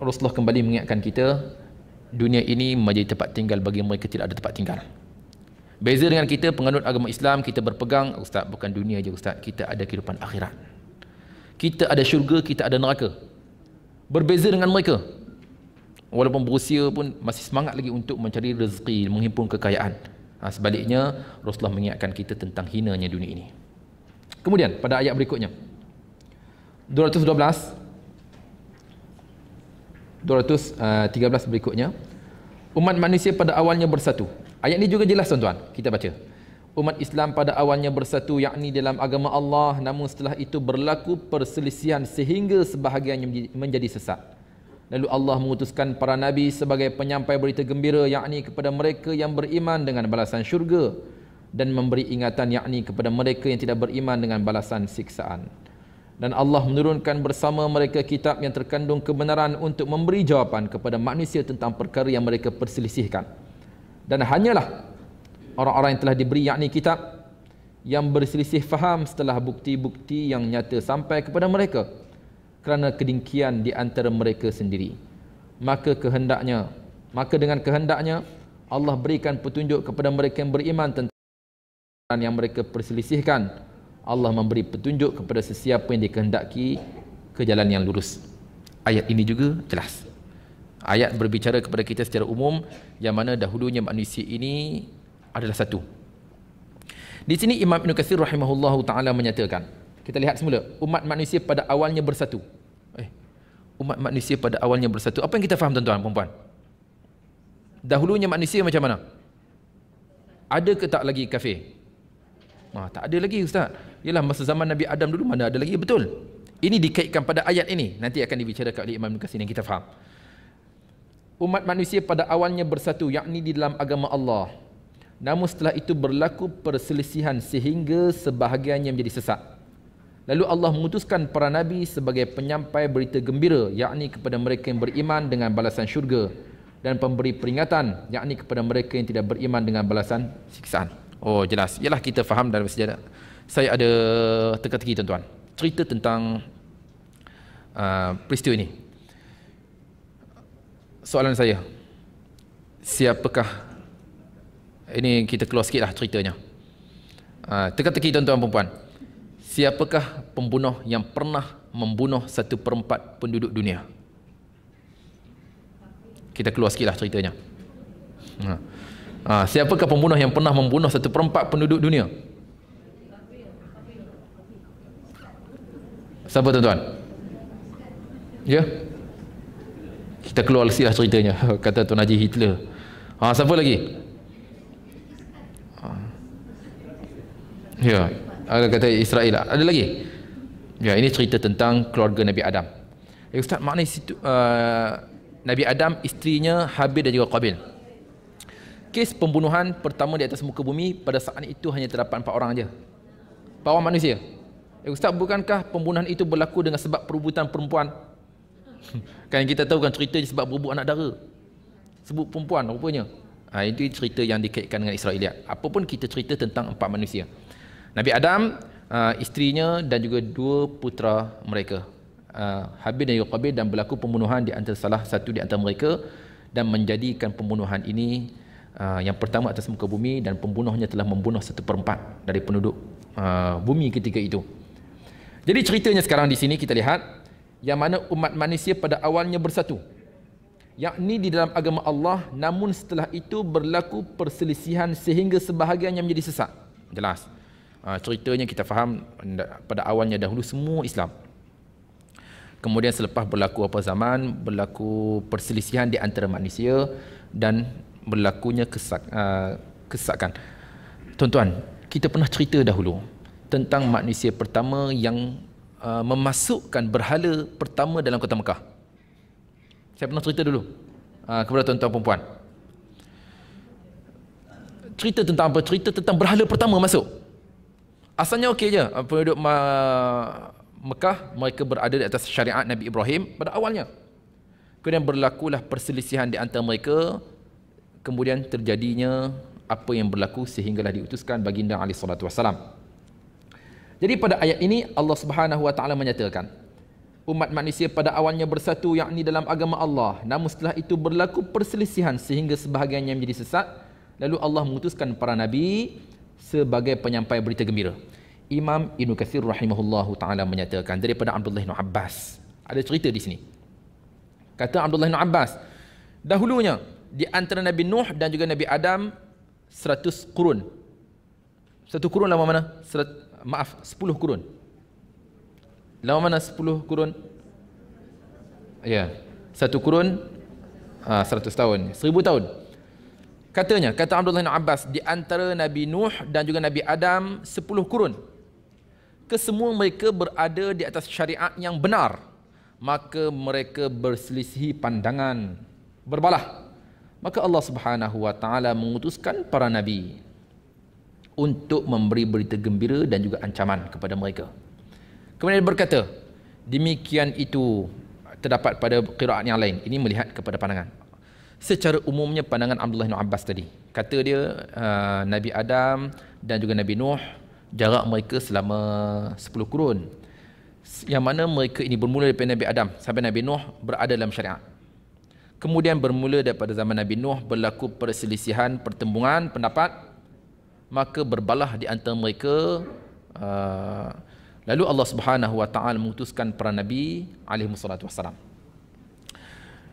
Rasulullah kembali mengingatkan kita, dunia ini menjadi tempat tinggal bagi mereka tidak ada tempat tinggal. Beza dengan kita penganut agama Islam, kita berpegang, ustaz, bukan dunia je ustaz, kita ada kehidupan akhirat. Kita ada syurga, kita ada neraka. Berbeza dengan mereka. Walaupun berusia pun masih semangat lagi untuk mencari rezeki, menghimpun kekayaan. Sebaliknya, Rasulullah mengingatkan kita tentang hinanya dunia ini. Kemudian, pada ayat berikutnya. 213 berikutnya. Umat manusia pada awalnya bersatu. Ayat ini juga jelas tuan-tuan. Kita baca. Umat Islam pada awalnya bersatu, yakni dalam agama Allah, namun setelah itu berlaku perselisihan sehingga sebahagiannya menjadi sesat. Lalu Allah mengutuskan para nabi sebagai penyampai berita gembira, yakni kepada mereka yang beriman dengan balasan syurga, dan memberi ingatan, yakni kepada mereka yang tidak beriman dengan balasan siksaan. Dan Allah menurunkan bersama mereka kitab yang terkandung kebenaran untuk memberi jawapan kepada manusia tentang perkara yang mereka perselisihkan. Dan hanyalah orang-orang yang telah diberi, yakni kitab, yang berselisih faham setelah bukti-bukti yang nyata sampai kepada mereka kerana kedengkian di antara mereka sendiri. Maka dengan kehendaknya Allah berikan petunjuk kepada mereka yang beriman tentang yang mereka perselisihkan. Allah memberi petunjuk kepada sesiapa yang dikehendaki ke jalan yang lurus. Ayat ini juga jelas. Ayat berbicara kepada kita secara umum yang mana dahulunya manusia ini adalah satu. Di sini Imam Ibn Katsir rahimahullahu taala menyatakan, kita lihat semula, umat manusia pada awalnya bersatu. Umat manusia pada awalnya bersatu. Apa yang kita faham tuan-tuan, perempuan? Dahulunya manusia macam mana? Ada ke tak lagi kafir? Tak ada lagi ustaz. Yalah, masa zaman Nabi Adam dulu mana ada lagi, betul. Ini dikaitkan pada ayat ini. Nanti akan dibicarakan oleh Imam Ibn Katsir yang kita faham. Umat manusia pada awalnya bersatu, yakni di dalam agama Allah. Namun setelah itu berlaku perselisihan sehingga sebahagiannya menjadi sesat. Lalu Allah mengutuskan para nabi sebagai penyampai berita gembira, yakni kepada mereka yang beriman dengan balasan syurga, dan pemberi peringatan, yakni kepada mereka yang tidak beriman dengan balasan siksaan. Oh, jelas. Yalah, kita faham dalam sejarah. Saya ada teka-teki tuan-tuan. Cerita tentang peristiwa ini. Soalan saya, siapakah, ini kita keluar sikit lah ceritanya. Teka-teki tuan-tuan perempuan. Siapakah pembunuh yang pernah membunuh 1/4 penduduk dunia? Kita keluar sikit lah ceritanya. Siapakah pembunuh yang pernah membunuh 1/4 penduduk dunia? Siapa tuan-tuan? Ya? Kita keluar sikit lah ceritanya. Kata Tuan Haji Hitler. Siapa lagi? Ya, ada kata Israel. Ada lagi? Ya, ini cerita tentang keluarga Nabi Adam. Ustaz, maknanya situ Nabi Adam, isterinya Habil dan juga Qabil. Kes pembunuhan pertama di atas muka bumi pada saat itu hanya terdapat 4 orang saja. 4 orang manusia. Ustaz, bukankah pembunuhan itu berlaku dengan sebab perebutan perempuan? Kan kita tahu kan cerita sebab berebut anak dara. Sebut perempuan rupanya. Itu cerita yang dikaitkan dengan Israeliat. Apapun kita cerita tentang 4 manusia. Nabi Adam, isterinya dan juga 2 putera mereka, Habil dan Qabil, dan berlaku pembunuhan di antara salah satu di antara mereka, dan menjadikan pembunuhan ini yang pertama atas muka bumi, dan pembunuhnya telah membunuh 1/4 dari penduduk bumi ketika itu. Jadi ceritanya sekarang di sini kita lihat yang mana umat manusia pada awalnya bersatu, yakni di dalam agama Allah, namun setelah itu berlaku perselisihan sehingga sebahagiannya menjadi sesat. Jelas. Ceritanya kita faham pada awalnya dahulu semua Islam. Kemudian selepas berlaku zaman, berlaku perselisihan di antara manusia dan berlakunya kesesakan. Tuan-tuan, kita pernah cerita dahulu tentang manusia pertama yang memasukkan berhala pertama dalam kota Mekah. Saya pernah cerita dulu kepada tuan-tuan perempuan. Cerita tentang apa? Cerita tentang berhala pertama masuk. Asalnya okey je, penduduk Mekah, mereka berada di atas syariat Nabi Ibrahim pada awalnya. Kemudian berlakulah perselisihan di antara mereka, kemudian terjadinya apa yang berlaku sehinggalah diutuskan baginda alaihi salatu wasalam. Jadi pada ayat ini Allah Subhanahu wa taala menyatakan umat manusia pada awalnya bersatu yakni dalam agama Allah, namun setelah itu berlaku perselisihan sehingga sebahagiannya menjadi sesat, lalu Allah mengutuskan para nabi sebagai penyampai berita gembira. Imam Ibn Katsir rahimahullahu taala menyatakan daripada Abdullah bin Abbas, ada cerita di sini. Kata Abdullah bin Abbas, dahulunya di antara Nabi Nuh dan juga Nabi Adam 100 kurun. Satu kurun lama mana? 10 kurun. Lama mana 10 kurun? Ya, satu kurun 100 tahun, 1000 tahun. Katanya, kata Abdullah bin Abbas, di antara Nabi Nuh dan juga Nabi Adam 10 kurun. Kesemua mereka berada di atas syariat yang benar, maka mereka berselisih pandangan, berbalah. Maka Allah Subhanahu wa taala mengutuskan para nabi untuk memberi berita gembira dan juga ancaman kepada mereka. Kemudian dia berkata, demikian itu terdapat pada qiraat yang lain. Ini melihat kepada pandangan. Secara umumnya pandangan Abdullah bin Abbas tadi. Kata dia Nabi Adam dan juga Nabi Nuh, jarak mereka selama 10 kurun. Yang mana mereka ini bermula daripada Nabi Adam sampai Nabi Nuh berada dalam syariat. Kemudian bermula daripada zaman Nabi Nuh berlaku perselisihan, pertembungan pendapat, maka berbalah di antara mereka. Lalu Allah Subhanahu wa taala mengutuskan para nabi alaihi wassalatu wassalam.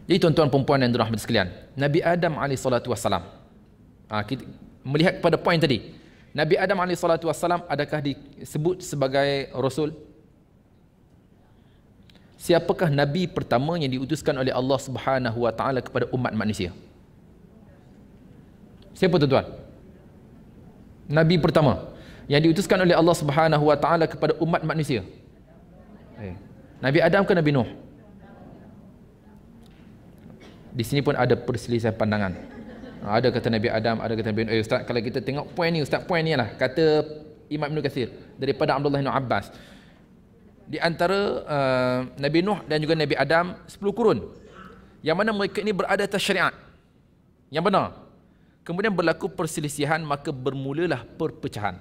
Jadi tuan-tuan dan puan yang dirahmati sekalian, Nabi Adam alaihi salatu wassalam, kita melihat pada poin tadi, Nabi Adam alaihi salatu wassalam adakah disebut sebagai rasul? Siapakah nabi pertama yang diutuskan oleh Allah Subhanahu wa taala kepada umat manusia? Siapa tuan-tuan? Nabi pertama yang diutuskan oleh Allah Subhanahu wa taala kepada umat manusia. Nabi Adam ke Nabi Nuh? Di sini pun ada perselisihan pandangan. Ada kata Nabi Adam, ada kata Nabi Nuh. Ustaz, kalau kita tengok poin ni, Ustaz, poin ni lah kata Imam Ibn Katsir daripada Abdullah bin Abbas. Di antara Nabi Nuh dan juga Nabi Adam 10 kurun, yang mana mereka ini berada atas syariat yang benar. Kemudian berlaku perselisihan, maka bermulalah perpecahan.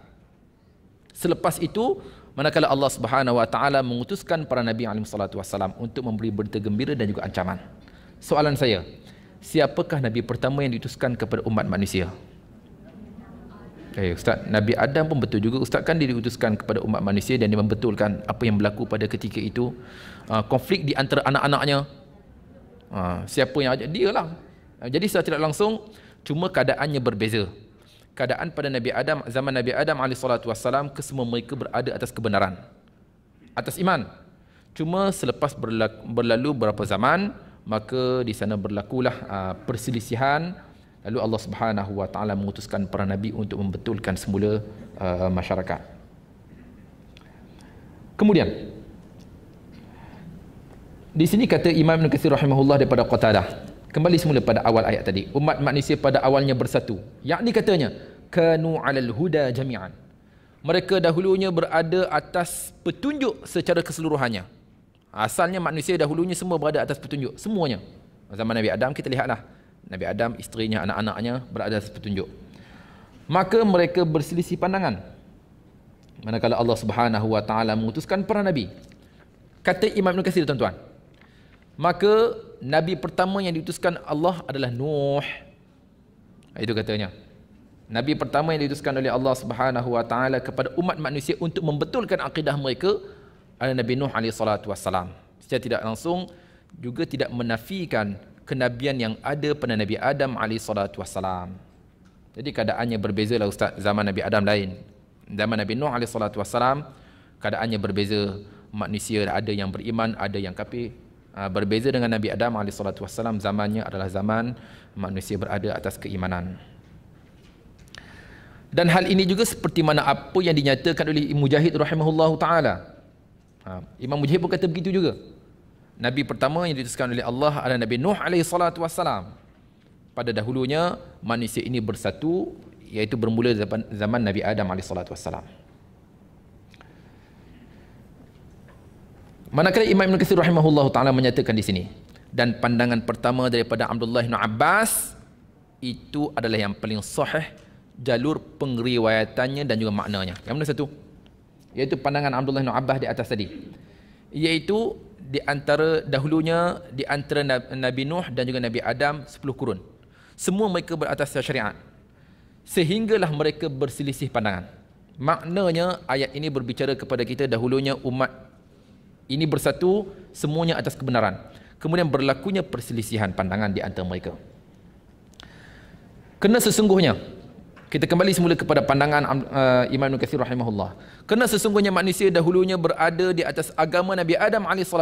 Selepas itu, manakala Allah Subhanahu wa taala mengutuskan para nabi alaihi salatu wassalam untuk memberi berita gembira dan juga ancaman. Soalan saya, siapakah nabi pertama yang diutuskan kepada umat manusia? Ustaz, Nabi Adam pun betul juga Ustaz, kan dia diutuskan kepada umat manusia dan dia membetulkan apa yang berlaku pada ketika itu. Konflik di antara anak-anaknya, siapa yang ajak? Dia lah. Jadi secara tidak langsung, cuma keadaannya berbeza. Keadaan pada Nabi Adam, zaman Nabi Adam AS, kesemua mereka berada atas kebenaran, atas iman. Cuma selepas berlalu beberapa zaman, maka di sana berlakulah perselisihan. Lalu Allah Subhanahu wa taala mengutuskan para nabi untuk membetulkan semula masyarakat. Kemudian di sini kata Imam Ibn Katsir rahimahullah daripada Qatadah, kembali semula pada awal ayat tadi, umat manusia pada awalnya bersatu, yakni katanya kanu 'alal huda jami'an, mereka dahulunya berada atas petunjuk secara keseluruhannya. Asalnya manusia dahulunya semua berada atas petunjuk, semuanya. Zaman Nabi Adam kita lihatlah, Nabi Adam, isterinya, anak-anaknya berada atas petunjuk. Maka mereka berselisih pandangan, manakala Allah Subhanahu wa taala mengutuskan para nabi. Kata Imam Ibn Katsir, tuan-tuan, maka nabi pertama yang diutuskan Allah adalah Nuh. Itu katanya. Nabi pertama yang diutuskan oleh Allah Subhanahu wa taala kepada umat manusia untuk membetulkan akidah mereka adalah Nabi Nuh alaihi salatu wassalam. Secara tidak langsung juga tidak menafikan kenabian yang ada pada Nabi Adam alaihi salatu wassalam. Jadi keadaannya berbezalah Ustaz. Zaman Nabi Adam lain, zaman Nabi Nuh alaihi salatu wassalam keadaannya berbeza. Manusia ada yang beriman, ada yang kafir. Berbeza dengan Nabi Adam alaihi salatu wassalam, zamannya adalah zaman manusia berada atas keimanan. Dan hal ini juga seperti mana apa yang dinyatakan oleh Mujahid rahimahullahu taala. Imam Mujahid pun kata begitu juga. Nabi pertama yang diutuskan oleh Allah adalah Nabi Nuh alaihi salatu wassalam. Pada dahulunya manusia ini bersatu, iaitu bermula zaman Nabi Adam alaihi salatu wassalam. Manakala Imam Ibn Katsir rahimahullahu taala menyatakan di sini, dan pandangan pertama daripada Abdullah bin Abbas itu adalah yang paling sahih jalur pengriwayatannya dan juga maknanya. Yang mana satu? Iaitu pandangan Abdullah bin Abbas di atas tadi, iaitu di antara dahulunya di antara Nabi Nuh dan juga Nabi Adam 10 kurun. Semua mereka beratas syariat. Sehinggalah mereka berselisih pandangan. Maknanya ayat ini berbicara kepada kita dahulunya umat ini bersatu semuanya atas kebenaran. Kemudian berlakunya perselisihan pandangan di antara mereka. Kerana sesungguhnya kita kembali semula kepada pandangan Imam Ibn Katsir rahimahullah. Kerana sesungguhnya manusia dahulunya berada di atas agama Nabi Adam AS,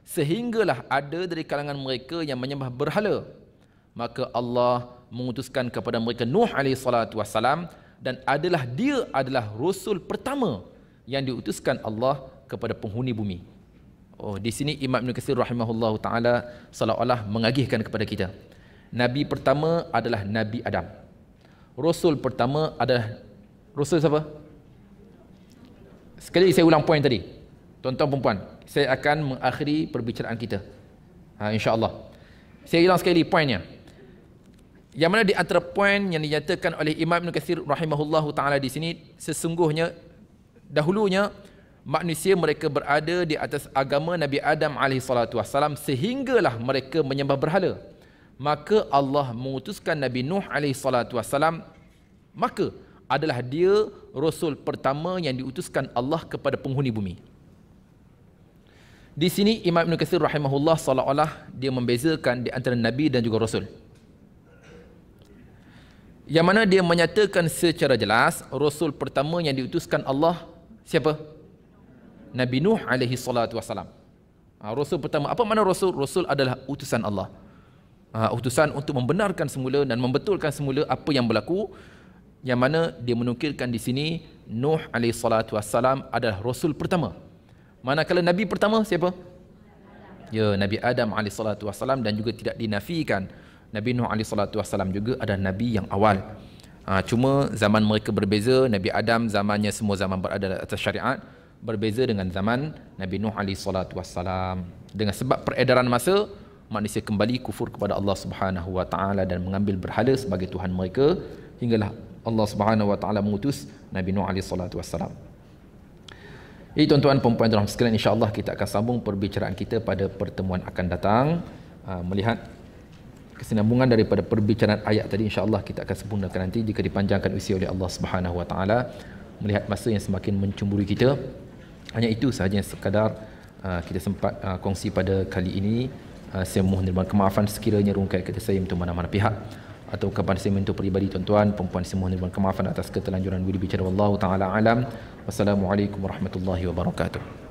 sehinggalah ada dari kalangan mereka yang menyembah berhala. Maka Allah mengutuskan kepada mereka Nuh AS, dan dia adalah Rasul pertama yang diutuskan Allah kepada penghuni bumi. Oh, di sini Imam Ibn Katsir rahimahullah ta'ala seolah-olah mengagihkan kepada kita. Nabi pertama adalah Nabi Adam. Rasul pertama adalah Rasul siapa? Sekali saya ulang poin tadi. Tuan-tuan perempuan, saya akan mengakhiri perbicaraan kita. InsyaAllah. Saya ulang sekali poinnya. Yang mana di antara poin yang dinyatakan oleh Imam Ibn Katsir rahimahullahu ta'ala di sini, sesungguhnya dahulunya manusia mereka berada di atas agama Nabi Adam AS, sehinggalah mereka menyembah berhala. Maka Allah mengutuskan Nabi Nuh AS, maka adalah dia Rasul pertama yang diutuskan Allah kepada penghuni bumi. Di sini Imam Ibn Katsir rahimahullah seolah-olah dia membezakan di antara Nabi dan juga Rasul. Yang mana dia menyatakan secara jelas Rasul pertama yang diutuskan Allah siapa? Nabi Nuh alaihi salatu wassalam. Rasul pertama. Apa makna Rasul? Rasul adalah utusan Allah. Utusan untuk membenarkan semula dan membetulkan semula apa yang berlaku, yang mana dia menukilkan di sini Nuh alaihi salatu wassalam adalah Rasul pertama. Manakala Nabi pertama siapa? Ya, Nabi Adam alaihi salatu wassalam, dan juga tidak dinafikan Nabi Nuh alaihi salatu wassalam juga adalah Nabi yang awal. Cuma zaman mereka berbeza. Nabi Adam zamannya semua zaman berada atas syariat, berbeza dengan zaman Nabi Nuh alaihi salatu wassalam. Dengan sebab peredaran masa, manusia kembali kufur kepada Allah Subhanahu wa taala dan mengambil berhala sebagai tuhan mereka, hinggalah Allah Subhanahu wa taala mengutus Nabi Nuh alaihi salatu wassalam. Jadi tuan-tuan perempuan dalam sekalian, insya-Allah kita akan sambung perbicaraan kita pada pertemuan akan datang, melihat kesinambungan daripada perbicaraan ayat tadi. Insya-Allah kita akan sempurnakan nanti jika dipanjangkan usia oleh Allah Subhanahu wa taala, melihat masa yang semakin mencemburi kita. Hanya itu sahaja yang sekadar kita sempat kongsi pada kali ini. Saya mohon kemaafan sekiranya rungkai kata saya untuk mana-mana pihak atau kepada saya untuk peribadi tuan-tuan perempuan, saya mohon kemaafan atas ketelanjuran budi bicara. Wallahu taala alam. Wassalamualaikum warahmatullahi wabarakatuh.